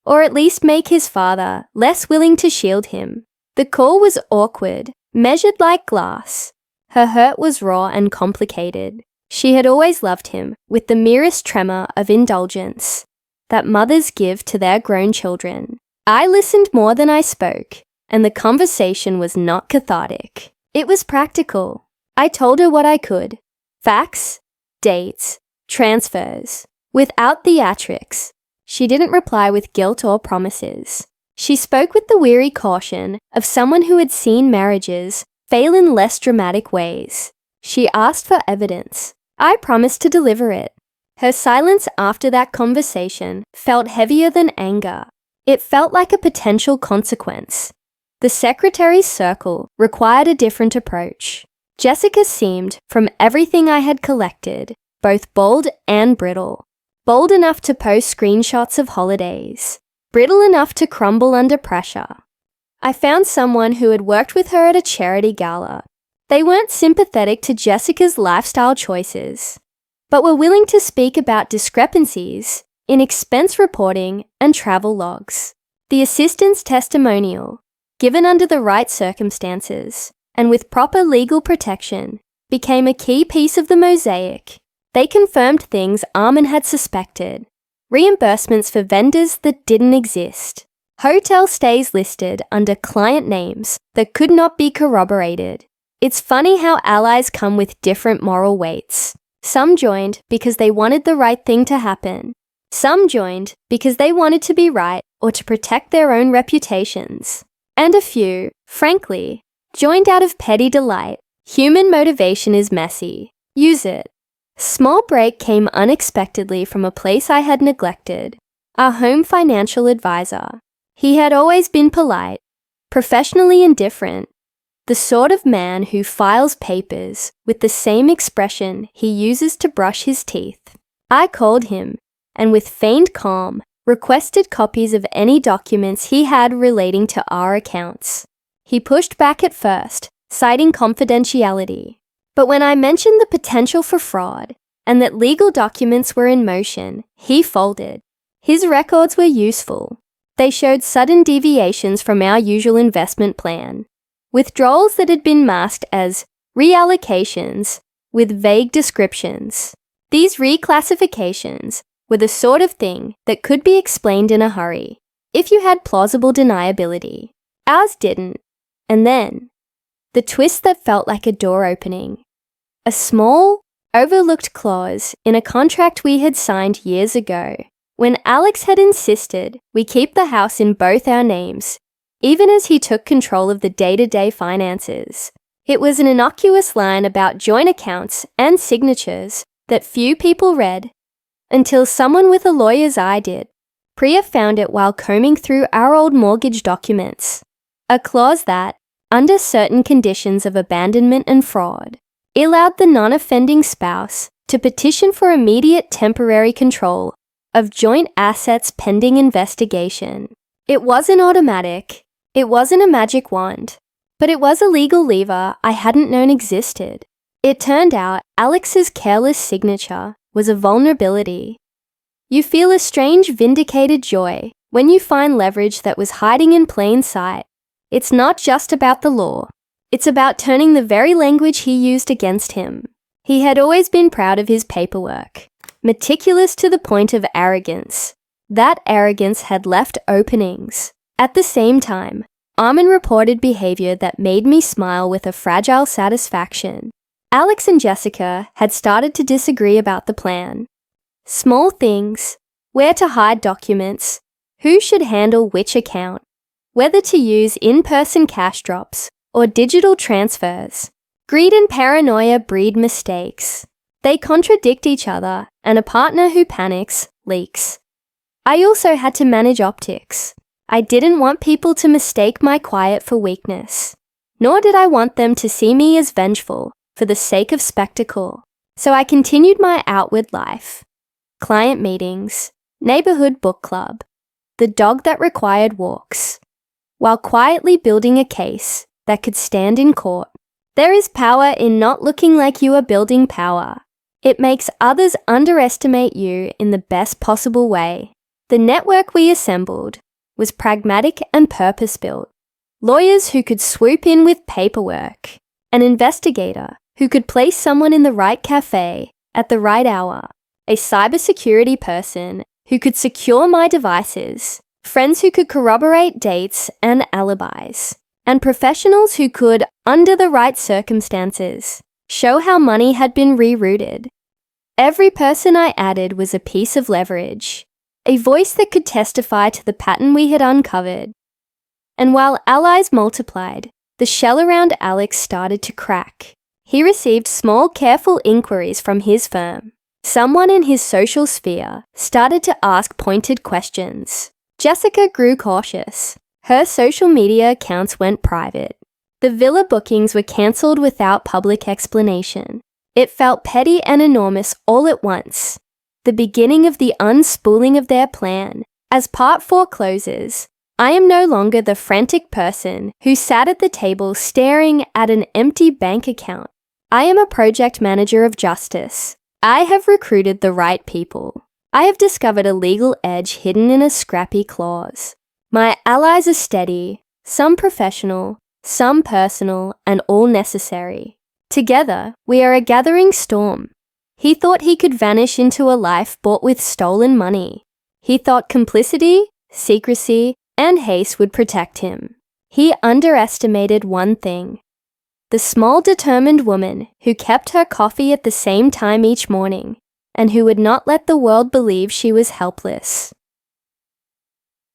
or at least make his father less willing to shield him. The call was awkward, measured like glass. Her hurt was raw and complicated. She had always loved him with the merest tremor of indulgence that mothers give to their grown children. I listened more than I spoke, and the conversation was not cathartic. It was practical. I told her what I could. Facts, dates, transfers. Without theatrics. She didn't reply with guilt or promises. She spoke with the weary caution of someone who had seen marriages fail in less dramatic ways. She asked for evidence. I promised to deliver it. Her silence after that conversation felt heavier than anger. It felt like a potential consequence. The secretary's circle required a different approach. Jessica seemed, from everything I had collected, both bold and brittle. Bold enough to post screenshots of holidays, brittle enough to crumble under pressure. I found someone who had worked with her at a charity gala. They weren't sympathetic to Jessica's lifestyle choices, but were willing to speak about discrepancies in expense reporting and travel logs. The assistant's testimonial, given under the right circumstances and with proper legal protection, became a key piece of the mosaic. They confirmed things Armin had suspected. Reimbursements for vendors that didn't exist. Hotel stays listed under client names that could not be corroborated. It's funny how allies come with different moral weights. Some joined because they wanted the right thing to happen. Some joined because they wanted to be right or to protect their own reputations. And a few, frankly, joined out of petty delight. Human motivation is messy. Use it. Small break came unexpectedly from a place I had neglected, our home financial advisor. He had always been polite, professionally indifferent, the sort of man who files papers with the same expression he uses to brush his teeth. I called him, and with feigned calm, requested copies of any documents he had relating to our accounts. He pushed back at first, citing confidentiality. But when I mentioned the potential for fraud and that legal documents were in motion, he folded. His records were useful. They showed sudden deviations from our usual investment plan, withdrawals that had been masked as reallocations with vague descriptions. These reclassifications were the sort of thing that could be explained in a hurry, if you had plausible deniability. Ours didn't. And then, the twist that felt like a door opening. A small, overlooked clause in a contract we had signed years ago, when Alex had insisted we keep the house in both our names, even as he took control of the day-to-day finances. It was an innocuous line about joint accounts and signatures that few people read, until someone with a lawyer's eye did. Priya found it while combing through our old mortgage documents. A clause that, under certain conditions of abandonment and fraud, allowed the non-offending spouse to petition for immediate temporary control of joint assets pending investigation. It wasn't automatic. It wasn't a magic wand. But it was a legal lever I hadn't known existed. It turned out Alex's careless signature was a vulnerability. You feel a strange vindicated joy when you find leverage that was hiding in plain sight. It's not just about the law. It's about turning the very language he used against him. He had always been proud of his paperwork, meticulous to the point of arrogance. That arrogance had left openings. At the same time, Armin reported behavior that made me smile with a fragile satisfaction. Alex and Jessica had started to disagree about the plan. Small things, where to hide documents, who should handle which account, whether to use in-person cash drops or digital transfers. Greed and paranoia breed mistakes. They contradict each other, and a partner who panics leaks. I also had to manage optics. I didn't want people to mistake my quiet for weakness, nor did I want them to see me as vengeful for the sake of spectacle. So I continued my outward life. Client meetings, neighborhood book club, the dog that required walks, while quietly building a case that could stand in court. There is power in not looking like you are building power. It makes others underestimate you in the best possible way. The network we assembled was pragmatic and purpose-built. Lawyers who could swoop in with paperwork, an investigator who could place someone in the right cafe at the right hour, a cybersecurity person who could secure my devices, friends who could corroborate dates and alibis, and professionals who could, under the right circumstances, show how money had been rerouted. Every person I added was a piece of leverage, a voice that could testify to the pattern we had uncovered. And while allies multiplied, the shell around Alex started to crack. He received small, careful inquiries from his firm. Someone in his social sphere started to ask pointed questions. Jessica grew cautious. Her social media accounts went private. The villa bookings were cancelled without public explanation. It felt petty and enormous all at once. The beginning of the unspooling of their plan. As part 4 closes, I am no longer the frantic person who sat at the table staring at an empty bank account. I am a project manager of justice. I have recruited the right people. I have discovered a legal edge hidden in a scrappy clause. My allies are steady, some professional, some personal, and all necessary. Together, we are a gathering storm. He thought he could vanish into a life bought with stolen money. He thought complicity, secrecy, and haste would protect him. He underestimated one thing. The small, determined woman who kept her coffee at the same time each morning, and who would not let the world believe she was helpless.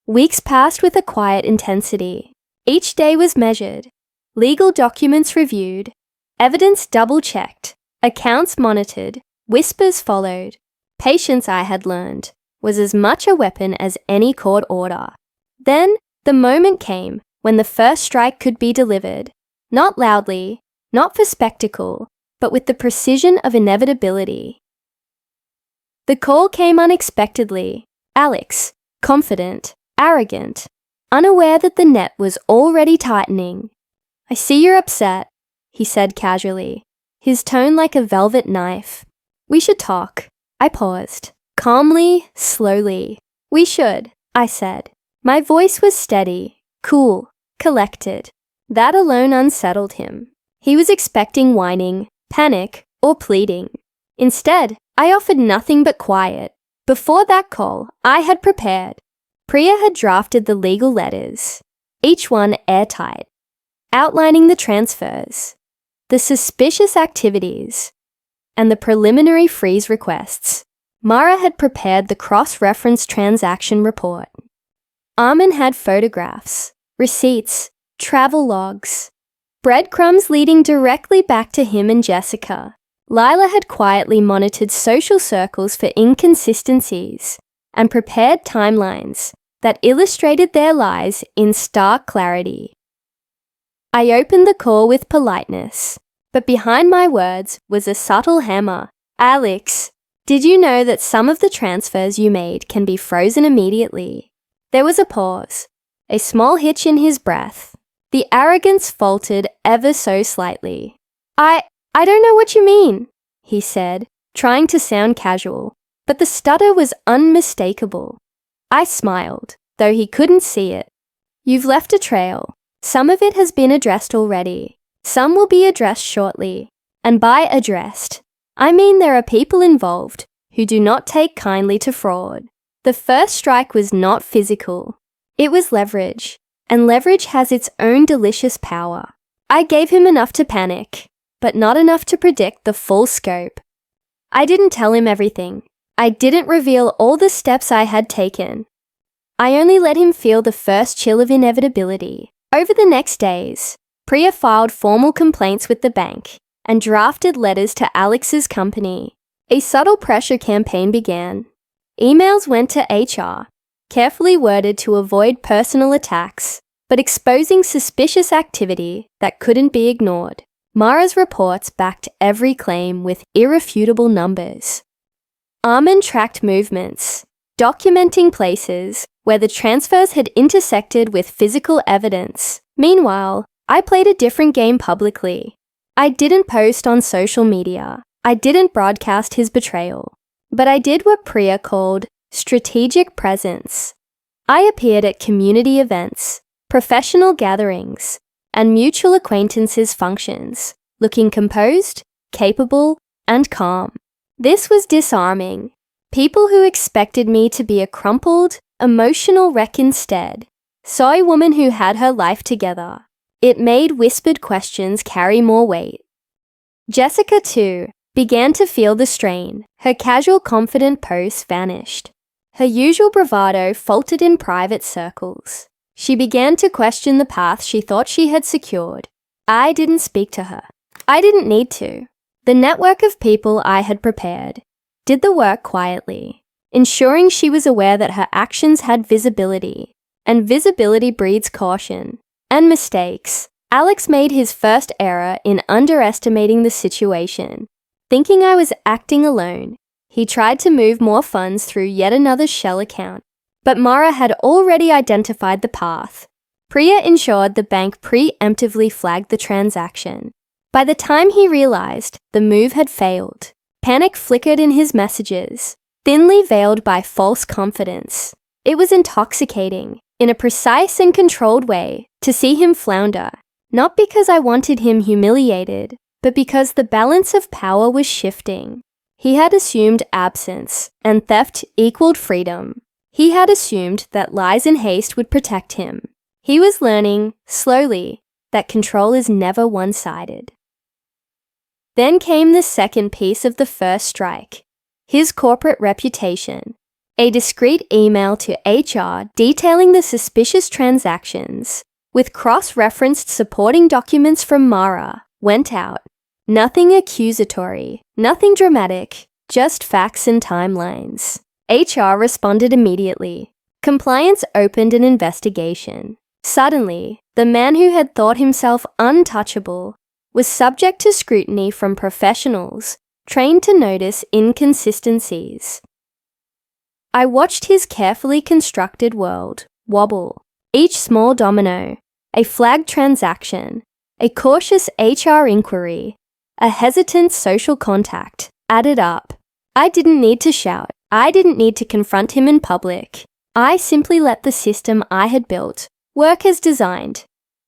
Weeks passed with a quiet intensity. Each day was measured, legal documents reviewed, evidence double-checked, accounts monitored, whispers followed. Patience, I had learned, was as much a weapon as any court order. Then, the moment came when the first strike could be delivered. Not loudly, not for spectacle, but with the precision of inevitability. The call came unexpectedly. Alex, confident, arrogant, unaware that the net was already tightening. "I see you're upset," he said casually, his tone like a velvet knife. "We should talk." I paused. Calmly, slowly. "We should," I said. My voice was steady, cool, collected. That alone unsettled him. He was expecting whining, panic, or pleading. Instead, I offered nothing but quiet. Before that call, I had prepared. Priya had drafted the legal letters, each one airtight, outlining the transfers, the suspicious activities, and the preliminary freeze requests. Mara had prepared the cross-reference transaction report. Armin had photographs, receipts, travel logs, breadcrumbs leading directly back to him and Jessica. Lila had quietly monitored social circles for inconsistencies and prepared timelines that illustrated their lies in stark clarity. I opened the call with politeness, but behind my words was a subtle hammer. "Alex, did you know that some of the transfers you made can be frozen immediately?" There was a pause, a small hitch in his breath. The arrogance faltered ever so slightly. "I don't know what you mean," he said, trying to sound casual, but the stutter was unmistakable. I smiled, though he couldn't see it. "You've left a trail. Some of it has been addressed already. Some will be addressed shortly. And by addressed, I mean there are people involved who do not take kindly to fraud." The first strike was not physical. It was leverage, and leverage has its own delicious power. I gave him enough to panic, but not enough to predict the full scope. I didn't tell him everything. I didn't reveal all the steps I had taken. I only let him feel the first chill of inevitability. Over the next days, Priya filed formal complaints with the bank and drafted letters to Alex's company. A subtle pressure campaign began. Emails went to HR, carefully worded to avoid personal attacks, but exposing suspicious activity that couldn't be ignored. Mara's reports backed every claim with irrefutable numbers. Armin tracked movements, documenting places where the transfers had intersected with physical evidence. Meanwhile, I played a different game publicly. I didn't post on social media. I didn't broadcast his betrayal. But I did what Priya called strategic presence. I appeared at community events, professional gatherings, and mutual acquaintances functions, looking composed, capable, and calm. This was disarming. People who expected me to be a crumpled, emotional wreck instead saw a woman who had her life together. It made whispered questions carry more weight. Jessica, too, began to feel the strain. Her casual, confident posts vanished. Her usual bravado faltered in private circles. She began to question the path she thought she had secured. I didn't speak to her. I didn't need to. The network of people I had prepared did the work quietly, ensuring she was aware that her actions had visibility, and visibility breeds caution and mistakes. Alex made his first error in underestimating the situation. Thinking I was acting alone, he tried to move more funds through yet another shell account. But Mara had already identified the path. Priya ensured the bank preemptively flagged the transaction. By the time he realized the move had failed, panic flickered in his messages, thinly veiled by false confidence. It was intoxicating, in a precise and controlled way, to see him flounder, not because I wanted him humiliated, but because the balance of power was shifting. He had assumed absence, and theft equaled freedom. He had assumed that lies and haste would protect him. He was learning, slowly, that control is never one-sided. Then came the second piece of the first strike, his corporate reputation. A discreet email to HR detailing the suspicious transactions, with cross-referenced supporting documents from Mara, went out. Nothing accusatory, nothing dramatic, just facts and timelines. HR responded immediately. Compliance opened an investigation. Suddenly, the man who had thought himself untouchable was subject to scrutiny from professionals trained to notice inconsistencies. I watched his carefully constructed world wobble. Each small domino, a flagged transaction, a cautious HR inquiry, a hesitant social contact, added up. I didn't need to shout. I didn't need to confront him in public. I simply let the system I had built work as designed.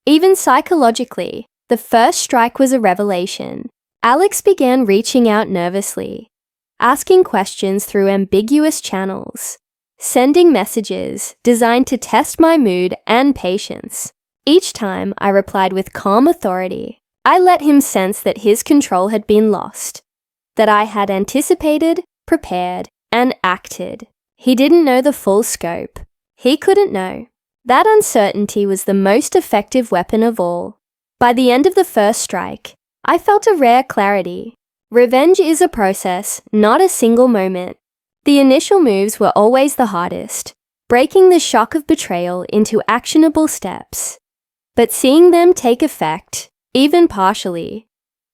Even psychologically, the first strike was a revelation. Alex began reaching out nervously, asking questions through ambiguous channels, sending messages designed to test my mood and patience. Each time I replied with calm authority. I let him sense that his control had been lost, that I had anticipated, prepared, and acted. He didn't know the full scope. He couldn't know. That uncertainty was the most effective weapon of all. By the end of the first strike, I felt a rare clarity. Revenge is a process, not a single moment. The initial moves were always the hardest, breaking the shock of betrayal into actionable steps. But seeing them take effect, even partially,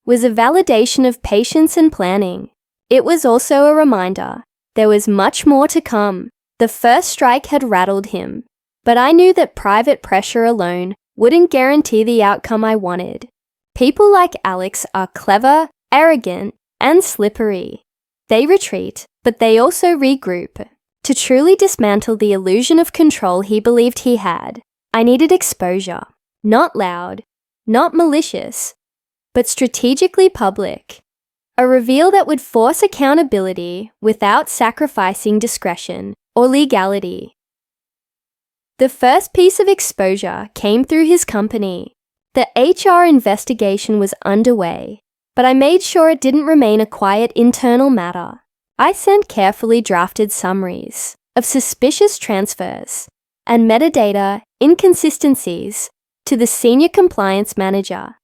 was a validation of patience and planning. It was also a reminder there was much more to come. The first strike had rattled him, but I knew that private pressure alone wouldn't guarantee the outcome I wanted. People like Alex are clever, arrogant, and slippery. They retreat, but they also regroup. To truly dismantle the illusion of control he believed he had, I needed exposure. Not loud, not malicious, but strategically public. A reveal that would force accountability without sacrificing discretion or legality. The first piece of exposure came through his company. The HR investigation was underway, but I made sure it didn't remain a quiet internal matter. I sent carefully drafted summaries of suspicious transfers and metadata inconsistencies to the senior compliance manager,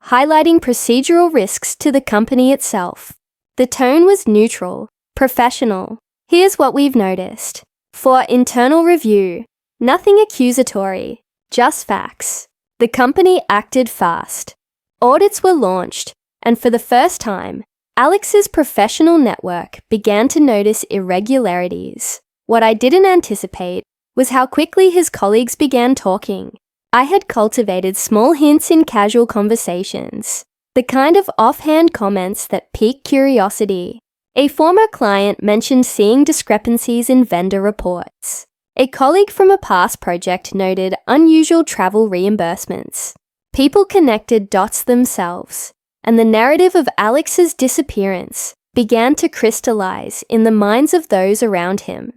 highlighting procedural risks to the company itself. The tone was neutral, professional. Here's what we've noticed. For internal review, nothing accusatory, just facts. The company acted fast. Audits were launched, and for the first time, Alex's professional network began to notice irregularities. What I didn't anticipate was how quickly his colleagues began talking. I had cultivated small hints in casual conversations, the kind of offhand comments that pique curiosity. A former client mentioned seeing discrepancies in vendor reports. A colleague from a past project noted unusual travel reimbursements. People connected dots themselves, and the narrative of Alex's disappearance began to crystallize in the minds of those around him.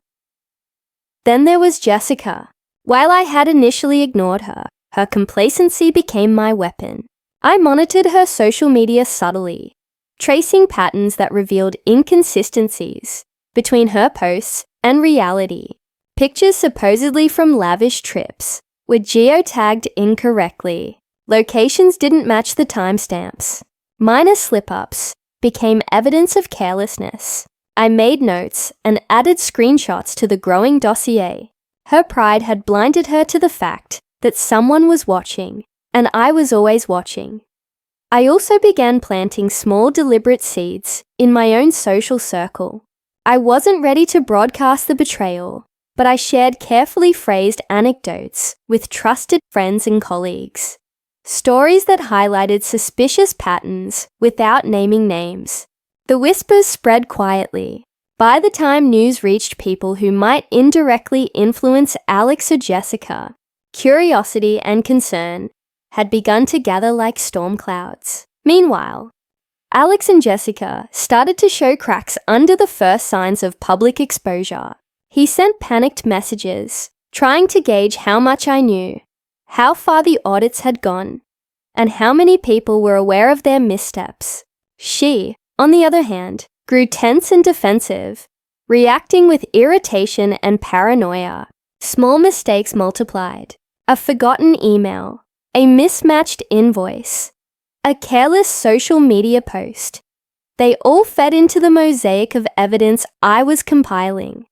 Then there was Jessica. While I had initially ignored her, her complacency became my weapon. I monitored her social media subtly, tracing patterns that revealed inconsistencies between her posts and reality. Pictures supposedly from lavish trips were geotagged incorrectly. Locations didn't match the timestamps. Minor slip-ups became evidence of carelessness. I made notes and added screenshots to the growing dossier. Her pride had blinded her to the fact that someone was watching, and I was always watching. I also began planting small, deliberate seeds in my own social circle. I wasn't ready to broadcast the betrayal, but I shared carefully phrased anecdotes with trusted friends and colleagues. Stories that highlighted suspicious patterns without naming names. The whispers spread quietly. By the time news reached people who might indirectly influence Alex or Jessica, curiosity and concern had begun to gather like storm clouds. Meanwhile, Alex and Jessica started to show cracks under the first signs of public exposure. He sent panicked messages, trying to gauge how much I knew, how far the audits had gone, and how many people were aware of their missteps. She, on the other hand, grew tense and defensive, reacting with irritation and paranoia. Small mistakes multiplied. A forgotten email, a mismatched invoice, a careless social media post. They all fed into the mosaic of evidence I was compiling.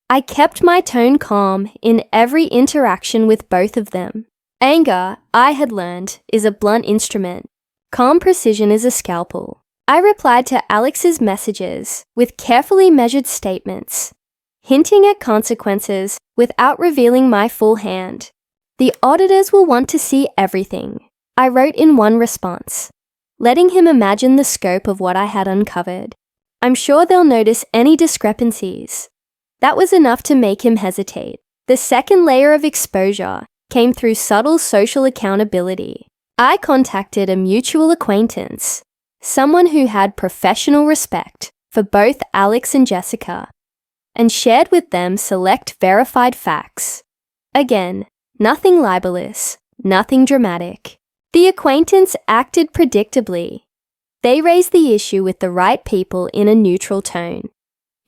I kept my tone calm in every interaction with both of them. Anger, I had learned, is a blunt instrument. Calm precision is a scalpel. I replied to Alex's messages with carefully measured statements, hinting at consequences without revealing my full hand. The auditors will want to see everything, I wrote in one response, letting him imagine the scope of what I had uncovered. I'm sure they'll notice any discrepancies. That was enough to make him hesitate. The second layer of exposure came through subtle social accountability. I contacted a mutual acquaintance, someone who had professional respect for both Alex and Jessica, and shared with them select verified facts. Again, nothing libelous, nothing dramatic. The acquaintance acted predictably. They raised the issue with the right people in a neutral tone,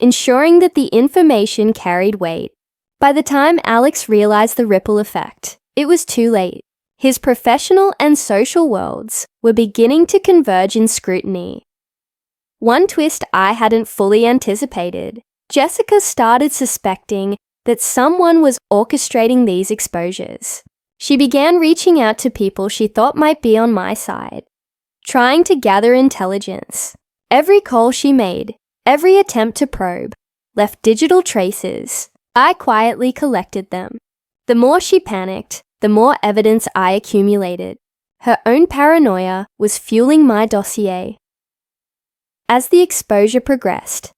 ensuring that the information carried weight. By the time Alex realized the ripple effect, it was too late. His professional and social worlds were beginning to converge in scrutiny. One twist I hadn't fully anticipated. Jessica started suspecting that someone was orchestrating these exposures. She began reaching out to people she thought might be on my side, trying to gather intelligence. Every call she made, every attempt to probe, left digital traces. I quietly collected them. The more she panicked, the more evidence I accumulated. Her own paranoia was fueling my dossier. As the exposure progressed,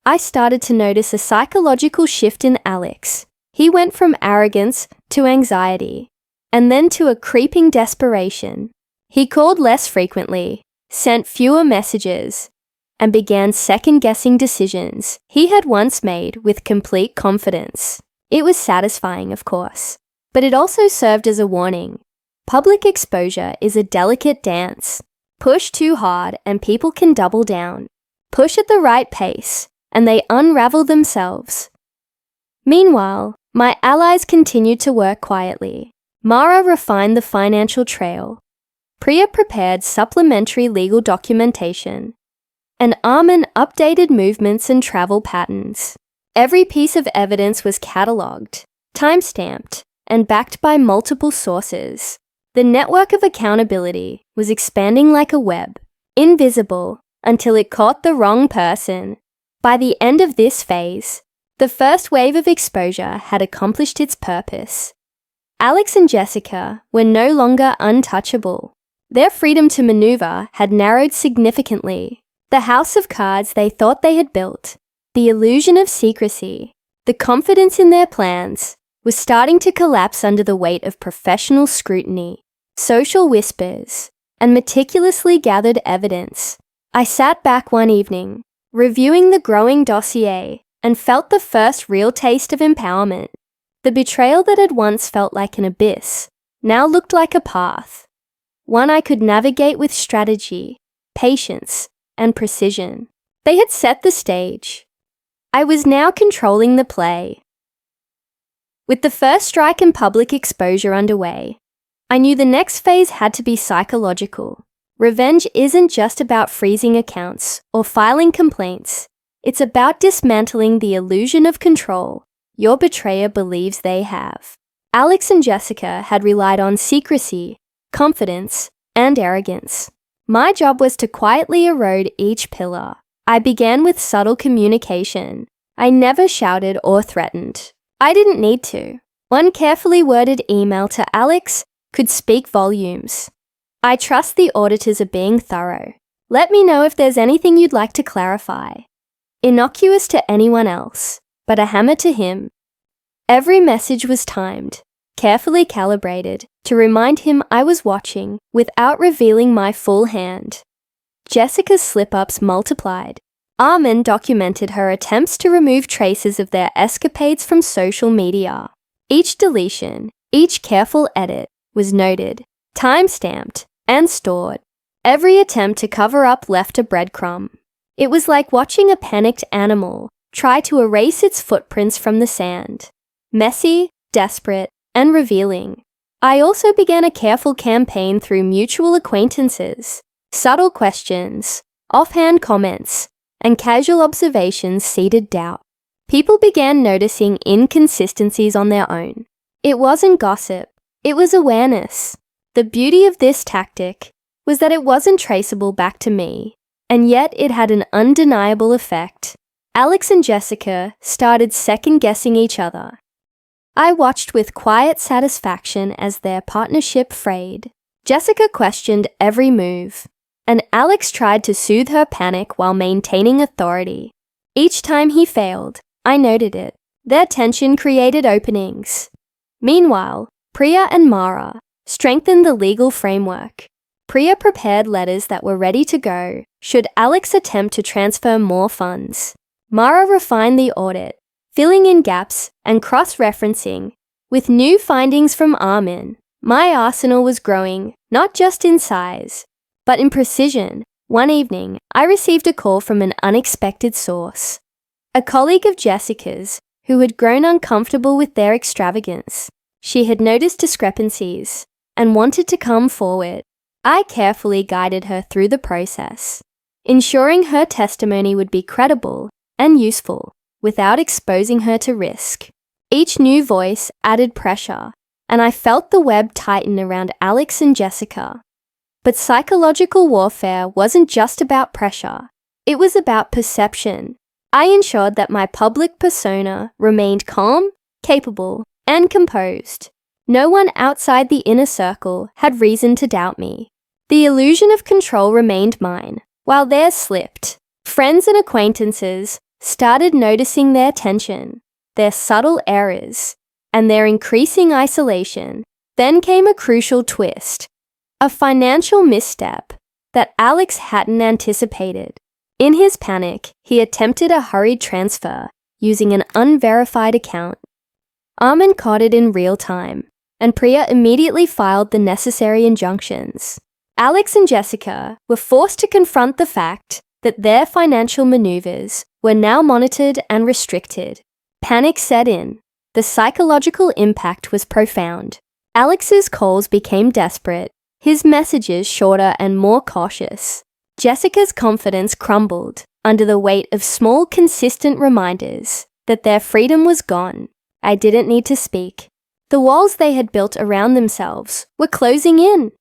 I started to notice a psychological shift in Alex. He went from arrogance to anxiety, and then to a creeping desperation. He called less frequently, sent fewer messages, and began second-guessing decisions he had once made with complete confidence. It was satisfying, of course, but it also served as a warning. Public exposure is a delicate dance. Push too hard and people can double down. Push at the right pace, and they unravel themselves. Meanwhile, my allies continued to work quietly. Mara refined the financial trail. Priya prepared supplementary legal documentation. And Armin updated movements and travel patterns. Every piece of evidence was catalogued, time-stamped, and backed by multiple sources. The network of accountability was expanding like a web, invisible until it caught the wrong person. By the end of this phase, the first wave of exposure had accomplished its purpose. Alex and Jessica were no longer untouchable. Their freedom to maneuver had narrowed significantly. The house of cards they thought they had built, the illusion of secrecy, the confidence in their plans, was starting to collapse under the weight of professional scrutiny, social whispers, and meticulously gathered evidence. I sat back one evening, reviewing the growing dossier, and felt the first real taste of empowerment. The betrayal that had once felt like an abyss now looked like a path, one I could navigate with strategy, patience, and precision. They had set the stage. I was now controlling the play. With the first strike and public exposure underway, I knew the next phase had to be psychological. Revenge isn't just about freezing accounts or filing complaints. It's about dismantling the illusion of control your betrayer believes they have. Alex and Jessica had relied on secrecy, confidence, and arrogance. My job was to quietly erode each pillar. I began with subtle communication. I never shouted or threatened. I didn't need to. One carefully worded email to Alex could speak volumes. I trust the auditors are being thorough. Let me know if there's anything you'd like to clarify. Innocuous to anyone else, but a hammer to him. Every message was timed, carefully calibrated to remind him I was watching without revealing my full hand. Jessica's slip-ups multiplied. Armin documented her attempts to remove traces of their escapades from social media. Each deletion, each careful edit was noted, time-stamped, and stored. Every attempt to cover up left a breadcrumb. It was like watching a panicked animal try to erase its footprints from the sand. Messy, desperate, and revealing. I also began a careful campaign through mutual acquaintances. Subtle questions, offhand comments, and casual observations seeded doubt. People began noticing inconsistencies on their own. It wasn't gossip, it was awareness. The beauty of this tactic was that it wasn't traceable back to me, and yet it had an undeniable effect. Alex and Jessica started second-guessing each other. I watched with quiet satisfaction as their partnership frayed. Jessica questioned every move, and Alex tried to soothe her panic while maintaining authority. Each time he failed, I noted it. Their tension created openings. Meanwhile, Priya and Mara strengthened the legal framework. Priya prepared letters that were ready to go should Alex attempt to transfer more funds. Mara refined the audit, filling in gaps and cross-referencing. With new findings from Armin, my arsenal was growing, not just in size, but in precision. One evening, I received a call from an unexpected source. A colleague of Jessica's who had grown uncomfortable with their extravagance. She had noticed discrepancies and wanted to come forward. I carefully guided her through the process, ensuring her testimony would be credible and useful without exposing her to risk. Each new voice added pressure, and I felt the web tighten around Alex and Jessica. But psychological warfare wasn't just about pressure. It was about perception. I ensured that my public persona remained calm, capable, and composed. No one outside the inner circle had reason to doubt me. The illusion of control remained mine, while theirs slipped. Friends and acquaintances started noticing their tension, their subtle errors, and their increasing isolation. Then came a crucial twist, a financial misstep that Alex hadn't anticipated. In his panic, he attempted a hurried transfer using an unverified account. Armin caught it in real time, and Priya immediately filed the necessary injunctions. Alex and Jessica were forced to confront the fact that their financial maneuvers were now monitored and restricted. Panic set in. The psychological impact was profound. Alex's calls became desperate, his messages shorter and more cautious. Jessica's confidence crumbled under the weight of small, consistent reminders that their freedom was gone. I didn't need to speak. The walls they had built around themselves were closing in.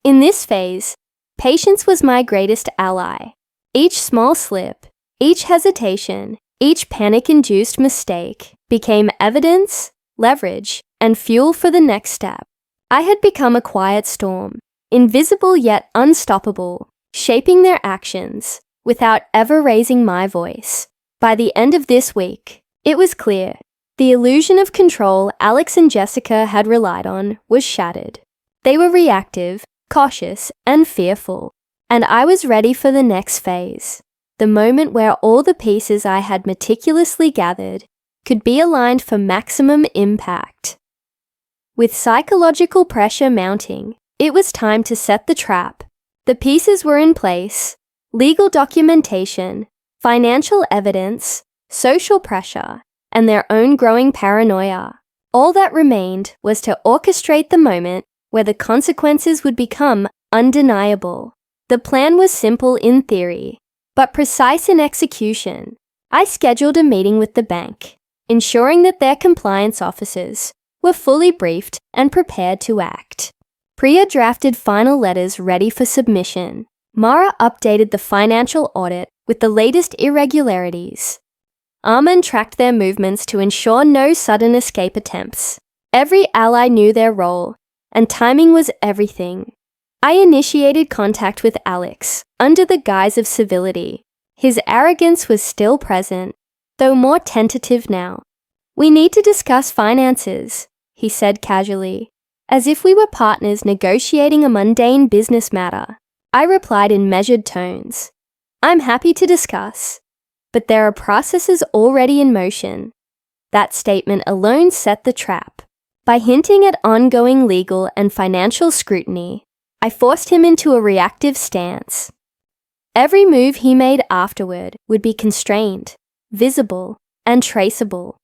In this phase, patience was my greatest ally. Each small slip, each hesitation, each panic-induced mistake became evidence, leverage, and fuel for the next step. I had become a quiet storm, invisible yet unstoppable, shaping their actions without ever raising my voice. By the end of this week, it was clear. The illusion of control Alex and Jessica had relied on was shattered. They were reactive, cautious, and fearful, and I was ready for the next phase, the moment where all the pieces I had meticulously gathered could be aligned for maximum impact. With psychological pressure mounting, it was time to set the trap. The pieces were in place: legal documentation, financial evidence, social pressure, and their own growing paranoia. All that remained was to orchestrate the moment where the consequences would become undeniable. The plan was simple in theory, but precise in execution. I scheduled a meeting with the bank, ensuring that their compliance officers were fully briefed and prepared to act. Priya drafted final letters ready for submission. Mara updated the financial audit with the latest irregularities. Armin tracked their movements to ensure no sudden escape attempts. Every ally knew their role, and timing was everything. I initiated contact with Alex under the guise of civility. His arrogance was still present, though more tentative now. "We need to discuss finances," he said casually, as if we were partners negotiating a mundane business matter. I replied in measured tones. "I'm happy to discuss, but there are processes already in motion." That statement alone set the trap. By hinting at ongoing legal and financial scrutiny, I forced him into a reactive stance. Every move he made afterward would be constrained, visible, and traceable.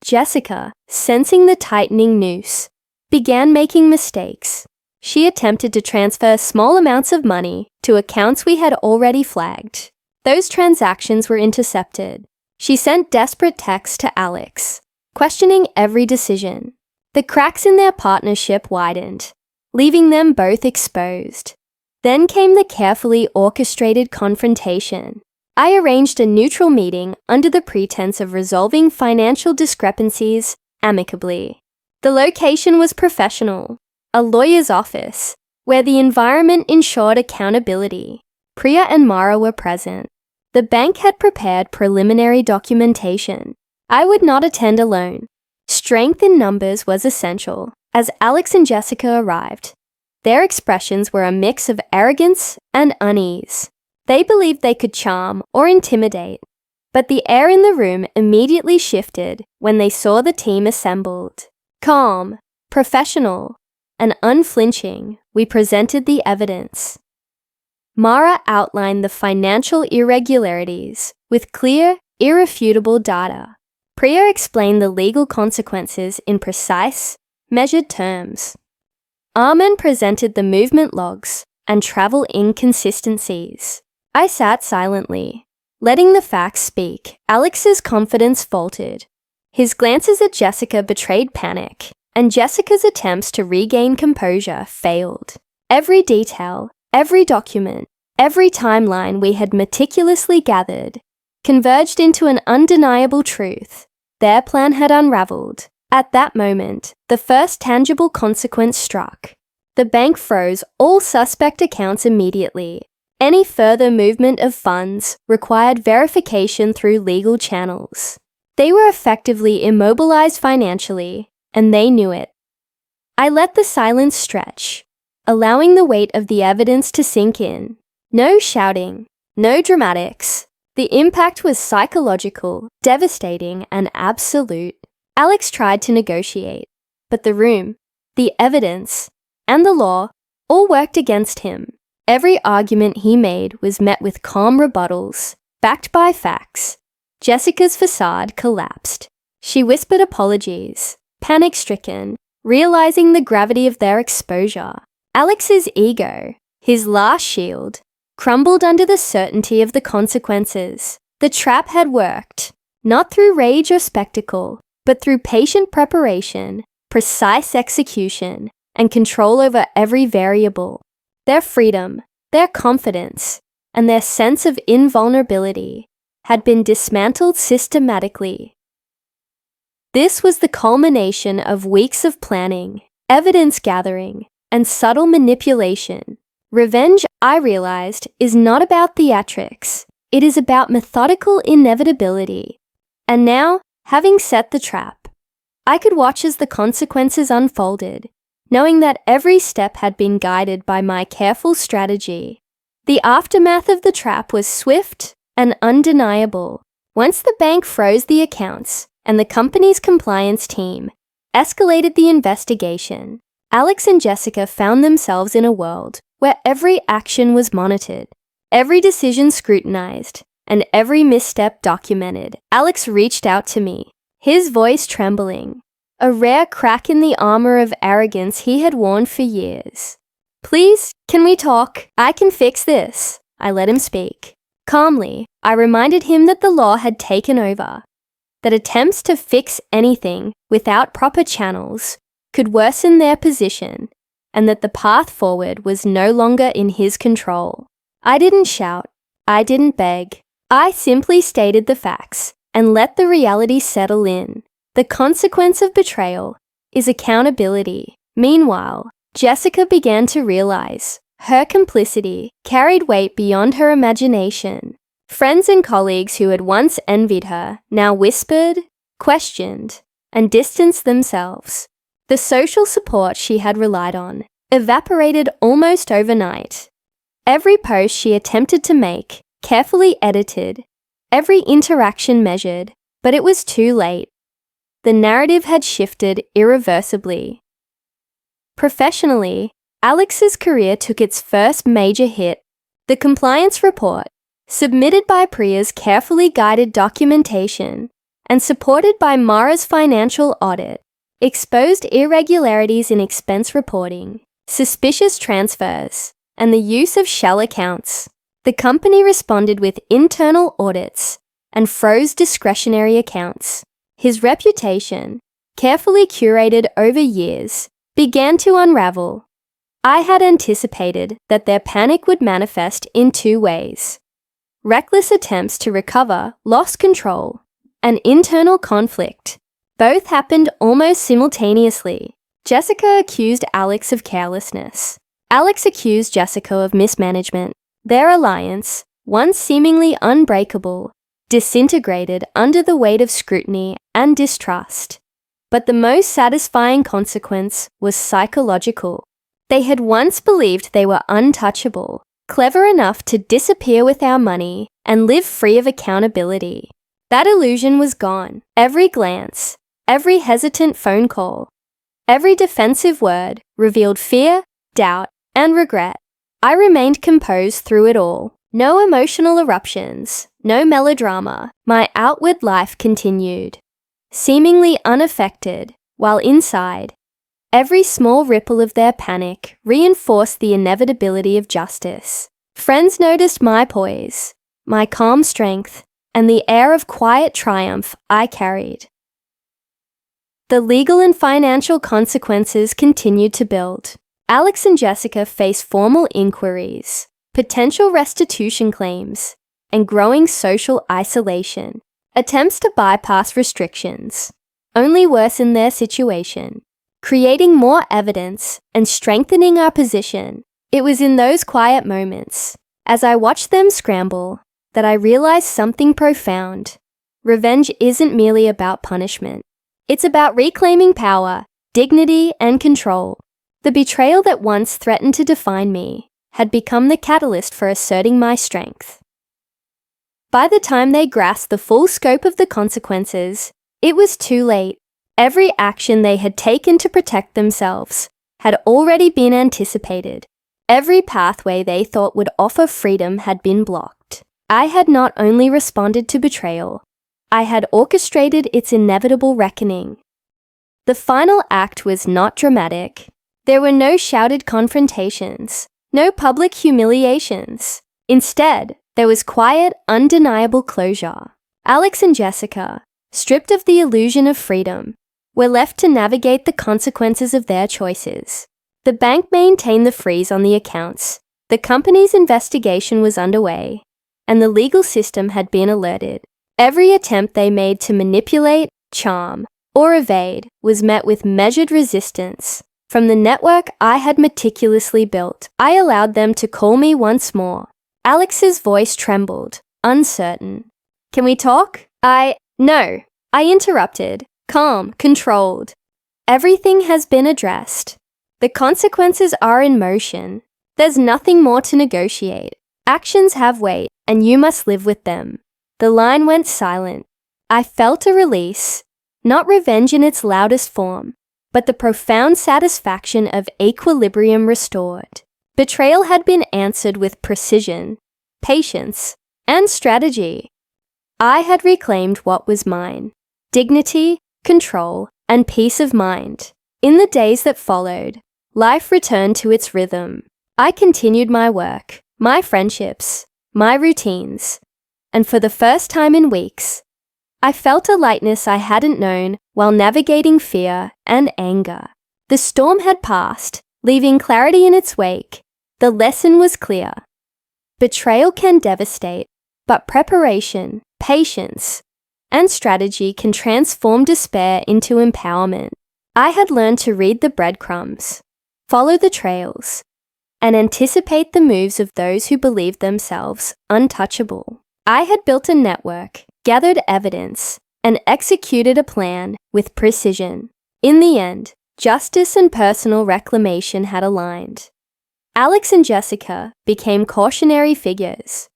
Jessica, sensing the tightening noose, began making mistakes. She attempted to transfer small amounts of money to accounts we had already flagged. Those transactions were intercepted. She sent desperate texts to Alex, questioning every decision. The cracks in their partnership widened, leaving them both exposed. Then came the carefully orchestrated confrontation. I arranged a neutral meeting under the pretense of resolving financial discrepancies amicably. The location was professional, a lawyer's office, where the environment ensured accountability. Priya and Mara were present. The bank had prepared preliminary documentation. I would not attend alone. Strength in numbers was essential. As Alex and Jessica arrived, their expressions were a mix of arrogance and unease. They believed they could charm or intimidate, but the air in the room immediately shifted when they saw the team assembled. Calm, professional, and unflinching, we presented the evidence. Mara outlined the financial irregularities with clear, irrefutable data. Priya explained the legal consequences in precise, measured terms. Armin presented the movement logs and travel inconsistencies. I sat silently, letting the facts speak. Alex's confidence faltered. His glances at Jessica betrayed panic, and Jessica's attempts to regain composure failed. Every detail, every document, every timeline we had meticulously gathered converged into an undeniable truth. Their plan had unraveled. At that moment, the first tangible consequence struck. The bank froze all suspect accounts immediately. Any further movement of funds required verification through legal channels. They were effectively immobilized financially, and they knew it. I let the silence stretch, allowing the weight of the evidence to sink in. No shouting, no dramatics. The impact was psychological, devastating, and absolute. Alex tried to negotiate, but the room, the evidence, and the law all worked against him. Every argument he made was met with calm rebuttals, backed by facts. Jessica's facade collapsed. She whispered apologies, panic-stricken, realizing the gravity of their exposure. Alex's ego, his last shield, crumbled under the certainty of the consequences. The trap had worked, not through rage or spectacle, but through patient preparation, precise execution, and control over every variable. Their freedom, their confidence, and their sense of invulnerability had been dismantled systematically. This was the culmination of weeks of planning, evidence gathering, and subtle manipulation. Revenge, I realized, is not about theatrics. It is about methodical inevitability. And now, having set the trap, I could watch as the consequences unfolded, knowing that every step had been guided by my careful strategy. The aftermath of the trap was swift and undeniable. Once the bank froze the accounts and the company's compliance team escalated the investigation, Alex and Jessica found themselves in a world where every action was monitored, every decision scrutinized, and every misstep documented. Alex reached out to me, his voice trembling, a rare crack in the armor of arrogance he had worn for years. "Please, can we talk? I can fix this." I let him speak. Calmly, I reminded him that the law had taken over, that attempts to fix anything without proper channels could worsen their position, and that the path forward was no longer in his control. I didn't shout. I didn't beg. I simply stated the facts and let the reality settle in. The consequence of betrayal is accountability. Meanwhile, Jessica began to realize her complicity carried weight beyond her imagination. Friends and colleagues who had once envied her now whispered, questioned, and distanced themselves. The social support she had relied on evaporated almost overnight. Every post she attempted to make, carefully edited, every interaction measured, but it was too late. The narrative had shifted irreversibly. Professionally, Alex's career took its first major hit. The compliance report, submitted by Priya's carefully guided documentation and supported by Mara's financial audit, exposed irregularities in expense reporting, suspicious transfers, and the use of shell accounts. The company responded with internal audits and froze discretionary accounts. His reputation, carefully curated over years, began to unravel. I had anticipated that their panic would manifest in two ways: reckless attempts to recover lost control, and internal conflict. Both happened almost simultaneously. Jessica accused Alex of carelessness. Alex accused Jessica of mismanagement. Their alliance, once seemingly unbreakable, disintegrated under the weight of scrutiny and distrust. But the most satisfying consequence was psychological. They had once believed they were untouchable, clever enough to disappear with our money and live free of accountability. That illusion was gone. Every glance, every hesitant phone call, every defensive word revealed fear, doubt, and regret. I remained composed through it all. No emotional eruptions, no melodrama. My outward life continued, seemingly unaffected, while inside, every small ripple of their panic reinforced the inevitability of justice. Friends noticed my poise, my calm strength, and the air of quiet triumph I carried. The legal and financial consequences continued to build. Alex and Jessica faced formal inquiries, potential restitution claims, and growing social isolation. Attempts to bypass restrictions only worsened their situation, creating more evidence and strengthening our position. It was in those quiet moments, As I watched them scramble, that I realized something profound. Revenge isn't merely about punishment. It's about reclaiming power, dignity, and control. The betrayal that once threatened to define me had become the catalyst for asserting my strength. By the time they grasped the full scope of the consequences, it was too late. Every action they had taken to protect themselves had already been anticipated. Every pathway they thought would offer freedom had been blocked. I had not only responded to betrayal, I had orchestrated its inevitable reckoning. The final act was not dramatic. There were no shouted confrontations, no public humiliations. Instead, there was quiet, undeniable closure. Alex and Jessica, stripped of the illusion of freedom, were left to navigate the consequences of their choices. The bank maintained the freeze on the accounts, the company's investigation was underway, and the legal system had been alerted. Every attempt they made to manipulate, charm, or evade was met with measured resistance. From the network I had meticulously built, I allowed them to call me once more. Alex's voice trembled, uncertain. "Can we talk?" No, I interrupted, calm, controlled. "Everything has been addressed. The consequences are in motion. There's nothing more to negotiate. Actions have weight, and you must live with them." The line went silent. I felt a release, not revenge in its loudest form, but the profound satisfaction of equilibrium restored. Betrayal had been answered with precision, patience, and strategy. I had reclaimed what was mine: dignity, control, and peace of mind. In the days that followed, life returned to its rhythm. I continued my work, my friendships, my routines, and for the first time in weeks, I felt a lightness I hadn't known while navigating fear and anger. The storm had passed, leaving clarity in its wake. The lesson was clear. Betrayal can devastate, but preparation, patience, and strategy can transform despair into empowerment. I had learned to read the breadcrumbs, follow the trails, and anticipate the moves of those who believed themselves untouchable. I had built a network, gathered evidence, and executed a plan with precision. In the end, justice and personal reclamation had aligned. Alex and Jessica became cautionary figures,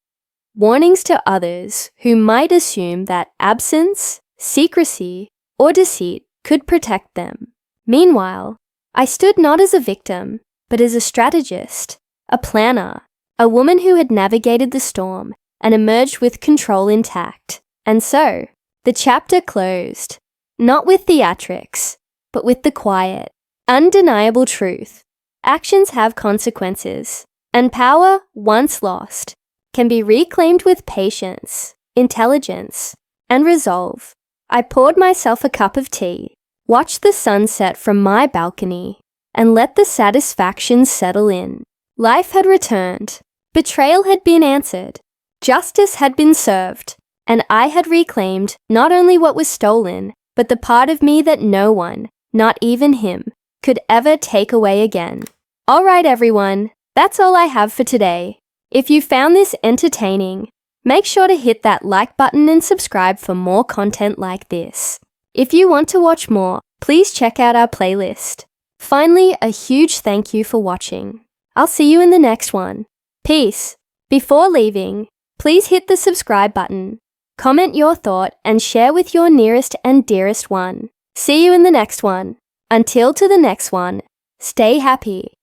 warnings to others who might assume that absence, secrecy, or deceit could protect them. Meanwhile, I stood not as a victim, but as a strategist, a planner, a woman who had navigated the storm and emerged with control intact. And so, the chapter closed, not with theatrics, but with the quiet, undeniable truth. Actions have consequences, and power, once lost, can be reclaimed with patience, intelligence, and resolve. I poured myself a cup of tea, watched the sunset from my balcony, and let the satisfaction settle in. Life had returned, betrayal had been answered, justice had been served, and I had reclaimed not only what was stolen, but the part of me that no one, not even him, could ever take away again. All right, everyone, that's all I have for today. If you found this entertaining, make sure to hit that like button and subscribe for more content like this. If you want to watch more, please check out our playlist. Finally, a huge thank you for watching. I'll see you in the next one. Peace. Before leaving, please hit the subscribe button, comment your thought, and share with your nearest and dearest one. See you in the next one. Until to the next one, stay happy.